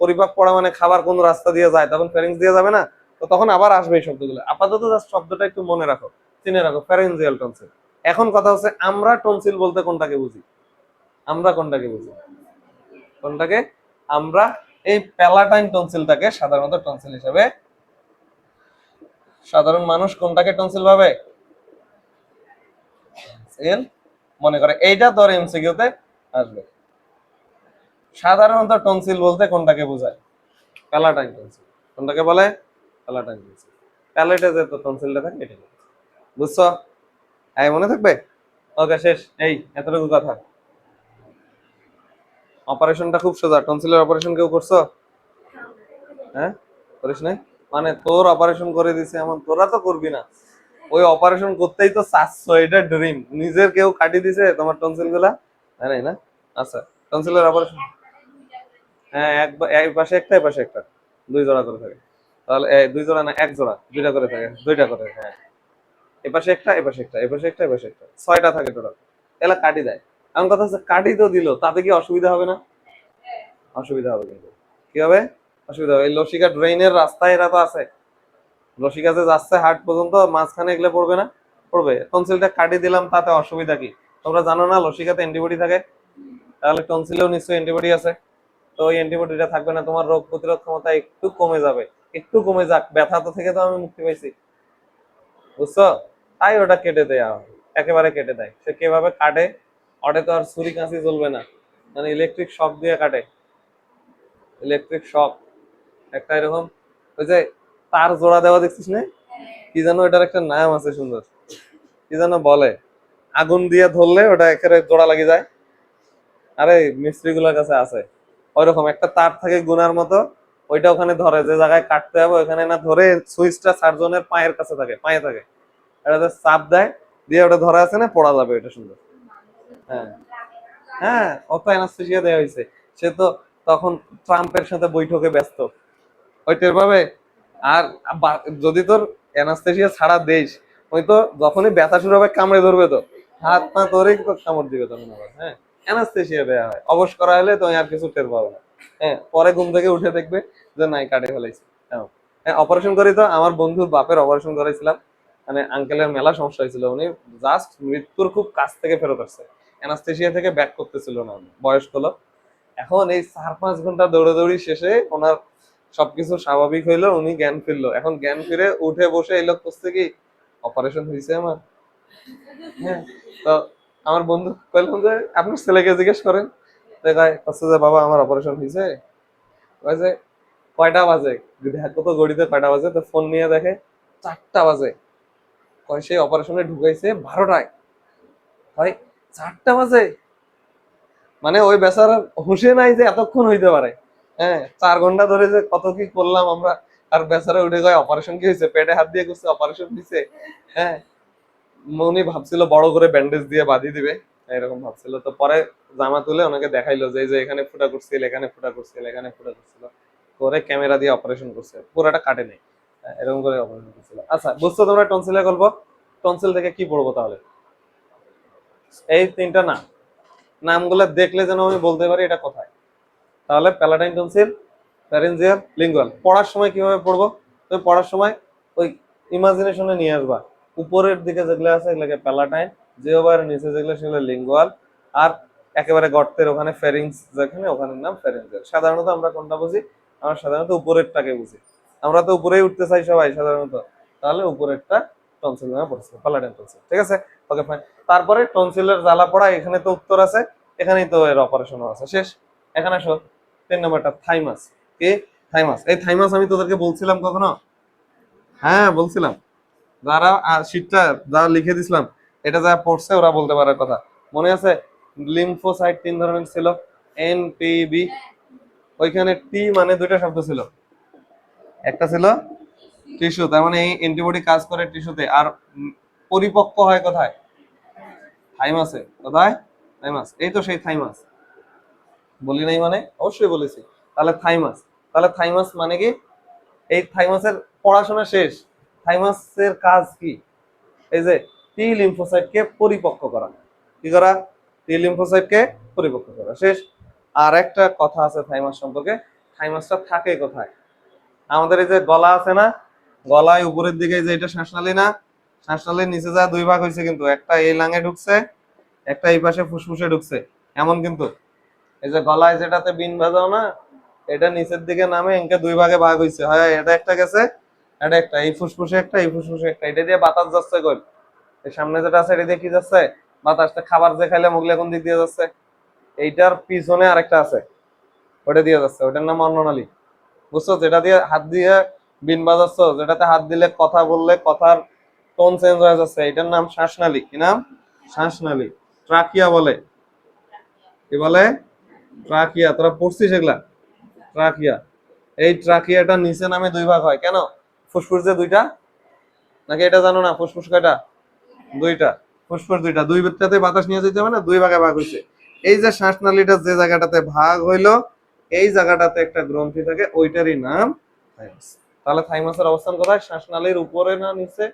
Speaker 1: পরিপাক পড়া মানে খাবার কোন রাস্তা দিয়ে যায়, তখন ফ্যারিংস দিয়ে যাবে না? তো তখন আবার আসবে এই শব্দগুলো। আপাতত জাস্ট শব্দটা একটু মনে রাখো, চিনে রাখো, ফ্যারিঞ্জিয়াল টনসিল। এখন কথা হচ্ছে আমরা টনসিল বলতে কোনটাকে বুঝি? আমরা কোনটাকে বুঝি? কোনটাকে? আমরা এই প্যালাটাইন টনসিলটাকে সাধারণত টনসিল হিসেবে, সাধারণ মানুষ কোনটাকে টনসিল ভাবে? এল মনে করে। এইটা তোর এমসিকিউ তে আসবে। সাধারণত টনসিল বলতে কোনটাকে বোঝায়? Palatine tonsil. কোনটাকে বলে? Palatine tonsil. প্যালেটে যে তো টনসিলটা থাকে এটা, বুঝছো? মনে থাকবে? ওকে, শেষ। এই এতটুকু কথা। অপারেশনটা খুব সোজা। টনসিলের অপারেশন কেউ করছো? হ্যাঁ, করিস নাই? মানে তোর অপারেশন করে দিছে এমন, তোরা তো করবি না। ওই অপারেশন করতেই তো চাচ্ছ, এটা ড্রিম। নিজের কেউ কাটি দিছে তোমার টনসিল গুলা? নাই না? আচ্ছা, টনসিলের অপারেশন, হ্যাঁ, এক পাশে একটা, এই পাশে একটা, 2 জোড়া করে থাকে। তাহলে 2 জোড়া না, 1 জোড়া, 2টা করে থাকে, 2টা করে। হ্যাঁ, এ পাশে একটা, এ পাশে একটা, এ পাশে একটা, এ পাশে একটা, 6টা থাকে টোটাল। এলা কাটি দেয়। এমন কথা হচ্ছে কাটি তো দিল, তাতে কি অসুবিধা হবে না? অসুবিধা হবে কিন্তু। কি হবে? অসুবিধা হবে। এই লসিকা ড্রেইনের রাস্তায় এরা তো আছে, লসিকা যে যাচ্ছে হাট পর্যন্ত, মাঝখানে এগুলো পড়বে না? পড়বে। টনসিলটা কাটি দিলাম, তাতে অসুবিধা কি? তোমরা জানো না লসিকাতে অ্যান্টিবডি থাকে? তাহলে টনসিলেও নিশ্চয়ই অ্যান্টিবডি আছে। তো ওই অ্যান্টিবডিটা থাকবে না, তোমার রোগ প্রতিরোধ ক্ষমতা একটু কমে যাবে। একটু কমে যাক, ব্যথা তো থেকে তো আমি মুক্তি পাইছি, বুঝছো? তাই ওটা কেটে দেয়া হয়, একেবারে কেটে দেয়। সে কিভাবে কাটে? ওটা তো আর ছুরি কাঁচি চলবে না, মানে ইলেকট্রিক শক দিয়ে কাটে। ইলেকট্রিক শক একটা এরকম, ওই যে তার জোড়া দেওয়া দেখছিস না? কি জানো এটার একটা নাম আছে সুন্দর, কি জানো বলে, আগুন দিয়ে ধরলে ওটা একেবারে জোড়া লাগি যায়। আরে মিস্ত্রি গুলার কাছে আছে ওইরকম একটা তার থাকে গুনার মতো, ওইটা ওখানে ধরে, যে জায়গায় কাটতে হবে ওখানে না ধরে সুইচটা সার্জনের পায়ের কাছে থাকে, পায়ে থাকে, এটা চাপ দেয়, দিয়ে ওটা ধরা আছে না, পড়া যাবে এটা সুন্দর। হ্যাঁ হ্যাঁ, অত অ্যানাস্থেসিয়া দেওয়া হয়েছে। সে তো তখন ট্রাম্পের সাথে বৈঠকে ব্যস্ত, ওই টের পাবে। আর যদি তোর অ্যানাস্থেসিয়া ছাড়া দেশ, ওই তো যখনই ব্যথা শুরু হবে কামড়ে ধরবে, তো হাত পা ধরেই তো কামড় দিবে তখন আবার। হ্যাঁ, অ্যানাস্থেসিয়া দেওয়া হয়, অবশ করা হলে তুমি আর কিছু টের পাবে না। হ্যাঁ, পরে ঘুম থেকে উঠে দেখবে যে নাই, কাটে ফেলাইছে। হ্যাঁ, অপারেশন করি তো, আমার বন্ধুর বাপের অপারেশন করাইছিলাম, মানে আঙ্কেলের মেলা সমস্যা হয়েছিল, উনি জাস্ট মৃত্যুর খুব কাছ থেকে ফেরত আসছে, অ্যানাস্থেসিয়া থেকে ব্যাক করতেছিল না, বয়স্ক লোক। এখন এই 4-5 ঘন্টা দৌড়াদৌড়ি শেষে ওনার সবকিছু স্বাভাবিক হইলো, উনি জ্ঞান ফিরলো, এখন জ্ঞান ফিরে উঠে বসে এই লোক করছে কি, অপারেশন হয়েছে আমার। হ্যাঁ, তো আমার বন্ধু কইলাম যে আপনার ছেলেকে জিজ্ঞেস করেন, তো কচ্ছে যে বাবা আমার অপারেশন হয়েছে। কয় যে কয়টা বাজে, দেখো তো ঘড়িতে কয়টা বাজে, তো ফোন নিয়ে দেখে 4টা বাজে। কয় সেই অপারেশনে ঢুকাইছে 12টায়। হয় 4টা বাজে, মানে ওই বেচারার হুঁশে নাই যে এতক্ষণ হইতে পারে। হ্যাঁ, 4 ঘন্টা ধরে যে কত কি করলাম আমরা, আর বেচারা উঠে গয় অপারেশন কি হয়েছে, পেটে হাত দিয়ে করছে অপারেশন দিছে। হ্যাঁ, উনি ভাবছিল বড় করে ব্যান্ডেজ দিয়ে বাঁধি দিবে, এরকম ভাবছিল। তো পরে জামা তুলে ওনাকে দেখাইলো যে এই যে এখানে ফুটা করছিল, এখানে ফুটা করছিল, এখানে ফুটা করছিল, করে ক্যামেরা দিয়ে অপারেশন করছে, পুরোটা কাটে নেই। এরকম করে অপারেশন করছিল। আচ্ছা, বুঝছো তোমরা টনসিলের গল্প? টনসিল থেকে কি পড়বো তাহলে? এই 3টা নাম, নামগুলো দেখলে যেন আমি বলতে পারি এটা কোথায়। তাহলে প্যালাটাইন টনসিল, ফ্যারেঞ্জিয়াল, লিঙ্গুয়াল। পড়ার সময় কিভাবে পড়বো? তুমি পড়ার সময় ওই ইমাজিনেশনে নিয়ে আসবা, উপরের দিকে যেগুলো আছে এগুলোকে প্যালাটাইন, জিহ্বার নিচে যেগুলো সেগুলো লিঙ্গুয়াল, আর একেবারে গর্তের ওখানে ফেরিংস যেখানে, ওখানের নাম ফ্যারেঞ্জিয়াল। সাধারণত আমরা কোনটা বুঝি? আমরা সাধারণত উপরেরটাকে বুঝি, আমরা তো উপরেই উঠতে চাই সবাই সাধারণত, তাহলে উপরেরটা টনসিল নামে পড়ছে, প্যালাটাইন টনসিল। ঠিক আছে, ওকে ফাইন। তারপরে টনসিলের জ্বালা পড়া, এখানে তো উত্তর আছে, এখানেই তো এর অপারেশনও আছে, শেষ। এখানে আসো 3 নম্বরটা, থাইমাস। কি? থাইমাস। এই থাইমাস আমি তোদেরকে বলছিলাম কখনো? হ্যাঁ বলছিলাম। যারা শীটটা যারা লিখে দিছিলাম, এটা যারা পড়ছে ওরা বলতে পারার কথা। মনে আছে? লিম্ফোসাইট 3 ধরনের ছিল, NPB। ওইখানে টি মানে 2টা শব্দ ছিল, একটা ছিল টিস্যু, তার মানে এই অ্যান্টিবডি কাজ করে টিস্যুতে, আর পরিপক্ক হয় কোথায়? থাইমাসে। কোথায়? থাইমাস। এই তো সেই থাইমাস। বলি নাই মানে? অবশ্যই বলেছি। তাহলে থাইমাস, তাহলে থাইমাস মানে কি? এই থাইমাসের পড়াশোনা শেষ। থাইমাসের কাজ কি? এই যে টি লিম্ফোসাইটকে পরিপক্ক করা। কি করা? টি লিম্ফোসাইটকে পরিপক্ক করা, শেষ। আর একটা কথা আছে থাইমাস সম্পর্কে, থাইমাসটা থাকে কোথায়? আমাদের এই যে গলা আছে না, গলায় উপরের দিকে যে এটা শ্বাসনালী না, শ্বাসনালীর নিচে যা 2 ভাগ হয়েছে, কিন্তু একটা এই লাঙে ঢুকছে, একটা এই পাশে ফুসফুসে ঢুকছে, এমন কিন্তু। এই যে গলায় যেটাতে বিন বাজাও না, এটা নিচের দিকে নামে এনকে 2 ভাগে ভাগ হয়েছে, হয় এটা একটা গেছে, এটা একটা, এই ফুসফুসে একটা, এই ফুসফুসে একটা, এটা দিয়ে বাতাস যাচ্ছে কই? এই সামনে যেটা আছে এটা দিয়ে কি যাচ্ছে? বাতাসটা। খাবার যে খাইলে মুগলে কোন দিক দিয়ে যাচ্ছে? এইটার পিছনে আরেকটা আছে, ওটা দিয়ে যাচ্ছে, ওটার নাম অন্ননালী। বুঝছো? যেটা দিয়ে হাত দিয়ে বিন বাজাচ্ছ, যেটাতে হাত দিলে কথা বললে কথার টোন চেঞ্জ হয়ে যাচ্ছে, এটার নাম শ্বাসনালী। কি নাম? শ্বাসনালী। ট্রাকিয়া বলে। কি বলে? ট্রাকিয়া। তোরা পড়ছিস এগুলা? ট্রাকিয়া। এই ট্রাকিয়াটা নিচে নামে 2 ভাগ হয় কেন? ফুসফুস যে 2টা, নাকি এটা জানো না? ফুসফুস কয়টা? 2টা। ফুসফুস 2টা, 2টাতে বাতাস নিয়ে যেতে হবে না, 2 ভাগে ভাগ হয়েছে। এই যে শ্বাসনালীটা যে জায়গাটাতে ভাগ হইলো, এই জায়গাটাতে একটা গ্রন্থি থাকে, ওইটারই নাম থাইমাস। তাহলে থাইমাসের অবস্থান কোথায়? শ্বাসনালীর উপরে না নিচে?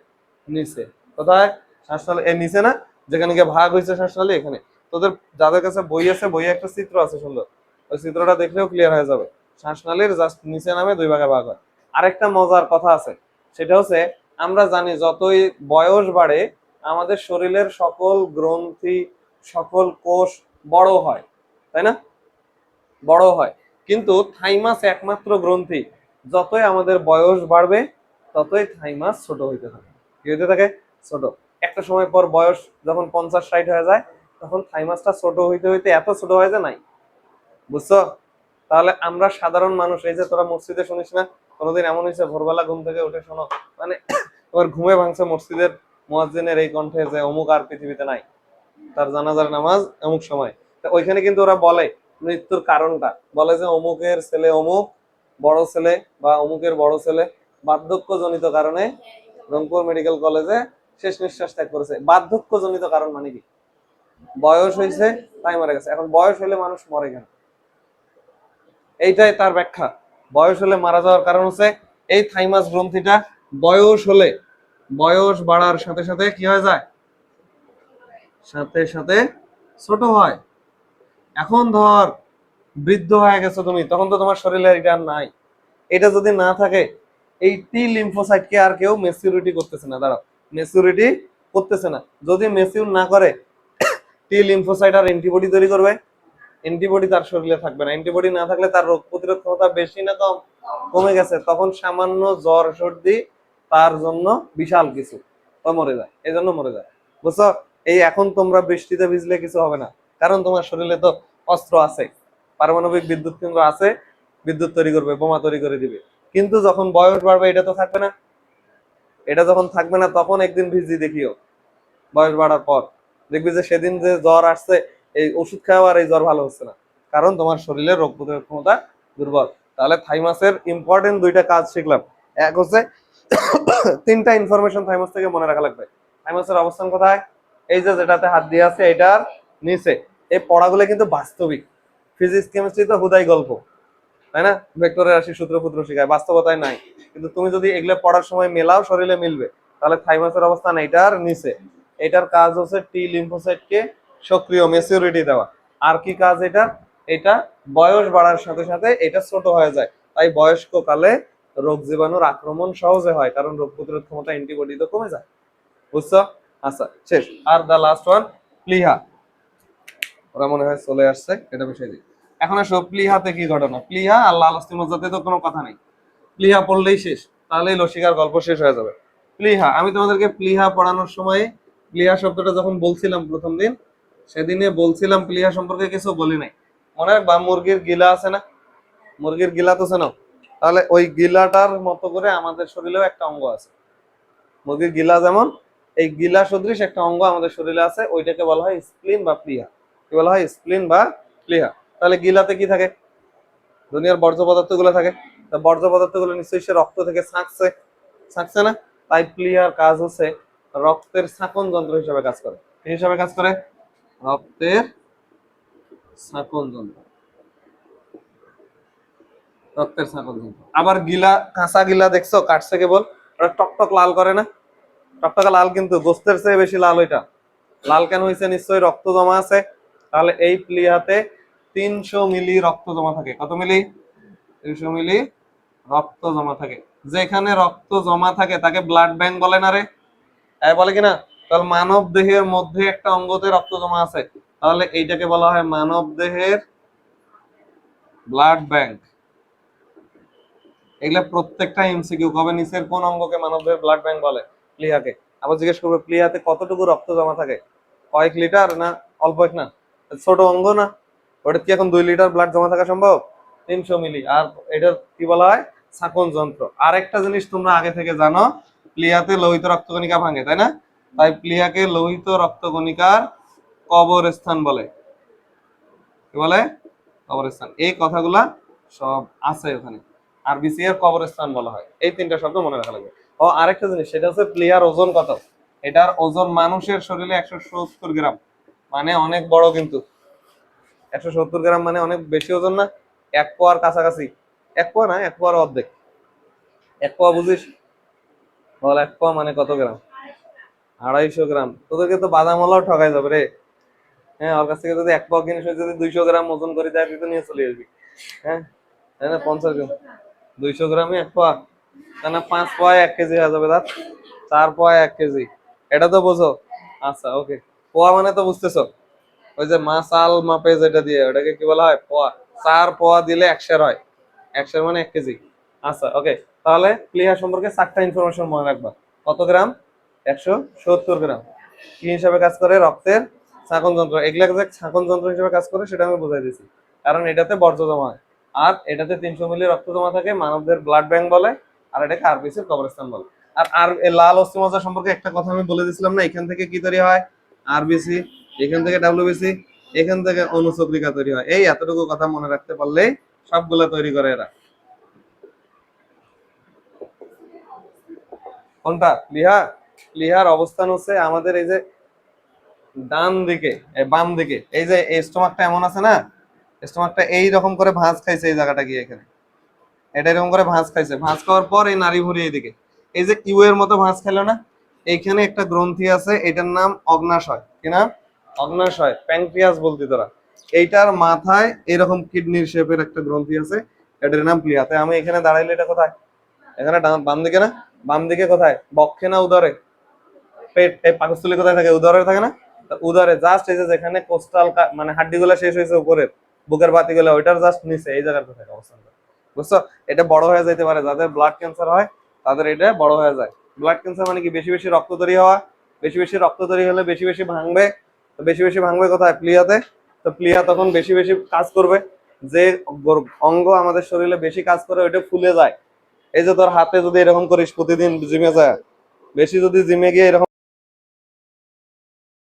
Speaker 1: নিচে। কোথায়? শ্বাসনালী এর নিচে না, যেখানে গিয়ে ভাগ হয়েছে শ্বাসনালী, এখানে। তোদের যাদের কাছে বই আছে, বইয়ে একটা চিত্র আছে সুন্দর, ওই চিত্রটা দেখলেও ক্লিয়ার হয়ে যাবে। শ্বাসনালীর জাস্ট নিচে নামে 2 ভাগে ভাগ হয়। আরেকটা মজার কথা আছে, সেটা হচ্ছে আমরা জানি যতই বয়স বাড়ে আমাদের শরীরের সকল গ্রন্থি, সকল কোষ বড় হয়, তাই না? বড় হয়। কিন্তু থাইমাস একমাত্র গ্রন্থি, যতই আমাদের বয়স বাড়বে ততই থাইমাস ছোট হইতে থাকে। কি হইতে থাকে? ছোট। একটা সময় পর বয়স যখন 50-60 হয়ে যায়, তখন থাইমাসটা ছোট হইতে হইতে এত ছোট হয় যে নাই। বুঝছো? তাহলে আমরা সাধারণ মানুষ, এই যে তোরা মসজিদে শুনিস না, কোনোদিন এমন হয়েছে ভোরবেলা ঘুম থেকে উঠে শোনো, মানে তোমার ঘুমে ভাঙছে মসজিদের মুয়াজ্জিনের এই কণ্ঠে যে অমুক আর পৃথিবীতে নাই, তার জানাজার নামাজ অমুক সময়। তা ওইখানে কিন্তু ওরা বলে মৃত্যুর কারণটা, বলে যে অমুকের ছেলে অমুক বড় ছেলে বা অমুকের বড় ছেলে বার্ধক্যজনিত কারণে রংপুর মেডিকেল কলেজে শেষ নিঃশ্বাস ত্যাগ করেছে। বার্ধক্যজনিত কারণ মানে কি? বয়স হয়েছে তাই মারা গেছে। এখন বয়স হলে মানুষ মরে কেন? এইটাই তার ব্যাখ্যা। বয়স হলে মারা যাওয়ার কারণ হচ্ছে এই থাইমাস গ্রন্থিটা বয়স হলে, বয়স বাড়ার সাথে সাথে কি হয়ে যায়? সাথে সাথে ছোট হয়। এখন ধর বৃদ্ধ হয়ে গেছো তুমি, তখন তো তোমার শরীরে এটা আর নাই। এটা যদি না থাকে, এই টি লিম্ফোসাইটকে আর কেউ ম্যাচিউরিটি করতেছে না। দাঁড়াও, ম্যাচিউরিটি করতেছে না। যদি ম্যাচিউর না করে, টি লিম্ফোসাইট আর অ্যান্টিবডি তৈরি করবে। অ্যান্টিবডি তার শরীরে থাকবে না। অ্যান্টিবডি না থাকলে তার রোগ প্রতিরোধ ক্ষমতা বেশি না কম? কমে গেছে। তখন সামান্য জ্বর সর্দি তার জন্য বিশাল কিছু, ও মরে যায়, এই জন্য মরে যায়। বুঝছো? এই এখন তোমরা বৃষ্টিতে ভিজলে কিছু হবে না, কারণ তোমার শরীরে তো অস্ত্র আছে, পারমাণবিক বিদ্যুৎ কেন্দ্র আছে, বিদ্যুৎ তৈরি করবে, বোমা তৈরি করে দিবে। কিন্তু যখন বয়স বাড়বে এটা তো থাকবে না। এটা যখন থাকবে না তখন একদিন ভিজি দেখিও, বয়স বাড়ার পর দেখবি যে সেদিন যে জ্বর আসছে, এই ওষুধ খাওয়া আর এই জ্বর ভালো হচ্ছে না, কারণ তোমার শরীরে রোগ প্রতিরোধ ক্ষমতা দুর্বল। তাহলে থাইমাসের ইম্পর্টেন্ট দুইটা কাজ শিখলাম। এক হচ্ছে তিনটা ইনফরমেশন থাইমাস থেকে মনে রাখা লাগবে। থাইমাসের অবস্থান কোথায়? এই যে যেটাতে হাত দিয়ে আছে এটার নিচে। এই পড়াগুলো কিন্তু বাস্তবিক, ফিজিক্স কেমিস্ট্রি তো হুদাই গল্প, তাই না? ভেক্টরের রাশি সূত্র সূত্র শিখায়, বাস্তবতায় নাই। কিন্তু তুমি যদি এগুলো পড়ার সময় মেলাও, শরীরে মিলবে। তাহলে থাইমাসের অবস্থান এটার নিচে। এটার কাজ হচ্ছে টি লিম্ফোসাইটকে সক্রিয় ম্যাচিউরিটি দেওয়া। আর কি কাজ এটা? এটা বয়স বাড়ার সাথে সাথে এটা ছোট হয়ে যায়, তাই বয়স্ক কালে রোগ জীবাণুর আক্রমণ সহজে হয়, কারণ রোগ প্রতিরোধ ক্ষমতা অ্যান্টিবডি তো কমে যায়। বুঝছো? আচ্ছা, শেষ। আর দা লাস্ট ওয়ান, প্লিহা। ওরা মনে হয় চলে আসছে, এটা বিষয় দিই। এখন আসো প্লিহাতে কি ঘটনা। প্লিহা আর লাল অস্থিমজ্জাতে তো কোনো কথা নেই, প্লিহা পড়লেই শেষ, তাহলেই লসিকার গল্প শেষ হয়ে যাবে। প্লিহা, আমি তোমাদেরকে প্লিহা পড়ানোর সময় প্লিহা শব্দটা যখন বলছিলাম প্রথম দিন, সেদিনে বলছিলাম প্লিহা সম্পর্কে কিছু বলি নাই। মনে রাখবা, মুরগির গিলা আছে না? মুরগির গিলা তো চেনো? তাহলে ওই গিলাটার মতো করে আমাদের শরীরেও একটা অঙ্গ আছে। মুরগির গিলা যেমন, এই গিলা সদৃশ একটা অঙ্গ আমাদের শরীরে আছে, ওইটাকে বলা হয় স্প্লিন বা প্লিহা। কি বলা হয়? স্প্লিন বা প্লিহা। তাহলে গিলাতে কি থাকে? দুনিয়ার বর্জ্য পদার্থ গুলো থাকে। বর্জ্য পদার্থ গুলো নিশ্চয়ই সে রক্ত থেকে ছাঁকছে, ছাঁকছে না? তাই প্লিহার কাজ হচ্ছে রক্তের ছাঁকন যন্ত্র হিসেবে কাজ করে। কি হিসাবে কাজ করে? রক্তের ছাঁকন যন্ত্র। রক্তের ছাঁকন যন্ত্র। আবার গিলা, কাঁচা গিলা দেখছো কাটছে কেবল, ওটা টকটক লাল করে না? টকটকা লাল, কিন্তু গোস্তের চেয়ে বেশি লাল। ওইটা লাল কেন হয়েছে? নিশ্চয়ই রক্ত জমা আছে। তাহলে এই প্লিহাতে 300 মিলি রক্ত জমা থাকে। কত মিলি? 300 মিলি রক্ত জমা থাকে। যেখানে রক্ত জমা থাকে তাকে ব্লাড ব্যাংক বলে না রে? বলে কিনা? তাহলে মানব দেহের মধ্যে একটা অঙ্গতে রক্ত জমা আছে, তাহলে এইটাকে বলা হয় মানব দেহের ব্লাড ব্যাংক। এগুলা প্রত্যেকটা এমসিকিউ, কবে নিচের কোন অঙ্গকে মানব দেহের ব্লাড ব্যাংক বলে? প্লিহাকে। আবার জিজ্ঞেস করবে প্লিহাতে কতটুকু রক্ত জমা থাকে, কয়েক লিটার না অল্প এক না? ছোট অঙ্গ না? ওটা কি এখন 2 লিটার ব্লাড জমা থাকা সম্ভব? 300 মিলি। আর এটার কি বলা হয়? ছাঁকন যন্ত্র। আর একটা জিনিস তোমরা আগে থেকে জানো, প্লিহাতে লোহিত রক্তকণিকা ভাঙে, তাই না? তাই প্লিহাকে লোহিত রক্তকণিকার কবরস্থান বলে। কি বলে? কবরস্থান। এই কথাগুলা সব আছে ওখানে। আরবিসি এর কবরস্থান বলা হয়। এই তিনটা শব্দ মনে রাখা লাগবে। ও আরেকটা জিনিস, সেটা হচ্ছে প্লিহার ওজন কত। এটার ওজন মানুষের শরীরে 170 গ্রাম, মানে অনেক বড়। কিন্তু 170 গ্রাম মানে অনেক বেশি ওজন না? 1 পোয়ার কাছাকাছি। 1 পোয়া না, 1 পোয়ার অর্ধেক। 1 পোয়া বুঝিস? বল, 1 পোয়া মানে কত গ্রাম? 250 গ্রাম। তোদেরকে তো বাদামওয়ালাও ঠকাই যাবে রে। হ্যাঁ, ওর কাছ থেকে যদি 1 পোয়া জিনিস যদি 200 গ্রাম ওজন করে দেয়, তুই তো নিয়ে চলে আসবি। হ্যাঁ, তাই না? 50 গ্রাম, 200 গ্রামে 1 পোয়া, তাই না? 5 পোয়ায় 1 কেজি হয়ে যাবে। তার 4 পোয়ায় 1 কেজি, এটা তো বোঝো। আচ্ছা, ওকে। পোয়া মানে তো বুঝতেছো, ওই যে মাছ আল মাপে যেটা দিয়ে, ওটাকে কি বলা হয়? পোয়া। 4 পোয়া দিলে 1 সের হয়। 1 সের মানে 1 কেজি। আচ্ছা, ওকে। তাহলে প্লিহা সম্পর্কে 4টা ইনফরমেশন মনে রাখবা। কত গ্রাম? 170 গ্রাম। কি হিসাবে কাজ করে? রক্তের ছাঁকন যন্ত্র। এগুলা যে ছাঁকন যন্ত্র হিসেবে কাজ করে সেটা আমি বুঝাই দিচ্ছি, কারণ এটাতে বর্জ্য জমা হয়। আর এটাতে 300 মিলি রক্ত জমা থাকে, মানবদের ব্লাড ব্যাংক বলে। আর এটাকে আরবিসির কবরস্থান বলে। আর এই লাল অস্থিমজ্জা সম্পর্কে একটা কথা আমি বলে দিছিলাম না? এখান থেকে কি তৈরি হয়? আরবিসি। এখান থেকে ডাব্লিউবিসি। এখান থেকে অনুচক্রিকা তৈরি হয়। এই এতটুকু কথা মনে রাখতে পারলেই সবগুলা তৈরি করে এরা। কোনটা? প্লিহা। প্লিহার অবস্থান হচ্ছে আমাদের এই যে ডান দিকে, এই বাম দিকে, এই যে এই স্টোমাকটা এমন আছে না, স্টোমাকটা এই রকম করে ভাঁজ খাইছে এই জায়গাটা গিয়ে এখানে, এটা এরকম করে ভাঁজ খাইছে, ভাঁজ খাওয়ার পর এই নাড়ি ভুঁড়ি এইদিকে এই যে ইউ এর মতো ভাঁজ খেলো না, এইখানে একটা গ্রন্থি আছে, এটার নাম অগ্নাশয়। কি নাম? অগ্নাশয়, প্যানক্রিয়াস বলতি তোরা। এইটার মাথায় এরকম কিডনির শেপের একটা গ্রন্থি আছে, এটার নাম প্লিহা। তাই আমি এখানে দাঁড়াইলে এটা কোথায়? এখানে বাম দিকে না? বাম দিকে কোথায়? বক্ষে না উদরে? পেট, এই পাকস্থলী কোথায় থাকে? উদরে থাকে না? তা উদরে জাস্ট এই যে যেখানে কোস্টাল মানে হাড্ডি গুলা শেষ হয়েছে উপরের, বুকের বাতি গুলা, ওইটার জাস্ট নিচে এই জায়গার কোথায় অবস্থান করে, বুঝছো? এটা বড় হয়ে যেতে পারে, যাদের ব্লাড ক্যান্সার হয় তাদের এটা বড় হয়ে যায়। ব্লাড ক্যান্সার মানে কি? বেশি বেশি রক্ত তৈরি হওয়া, বেশি বেশি রক্ত তৈরি হলে বেশি বেশি ভাঙবে। তো বেশি বেশি ভাঙবে কোথায়? প্লিহাতে। তো প্লিহা তখন বেশি বেশি কাজ করবে, যে অঙ্গ আমাদের শরীরে বেশি কাজ করে ওইটা ফুলে যায়। এই যে তোর হাতে যদি এরকম করিস প্রতিদিন জিমে যায়, বেশি যদি জিমে গিয়ে এরকম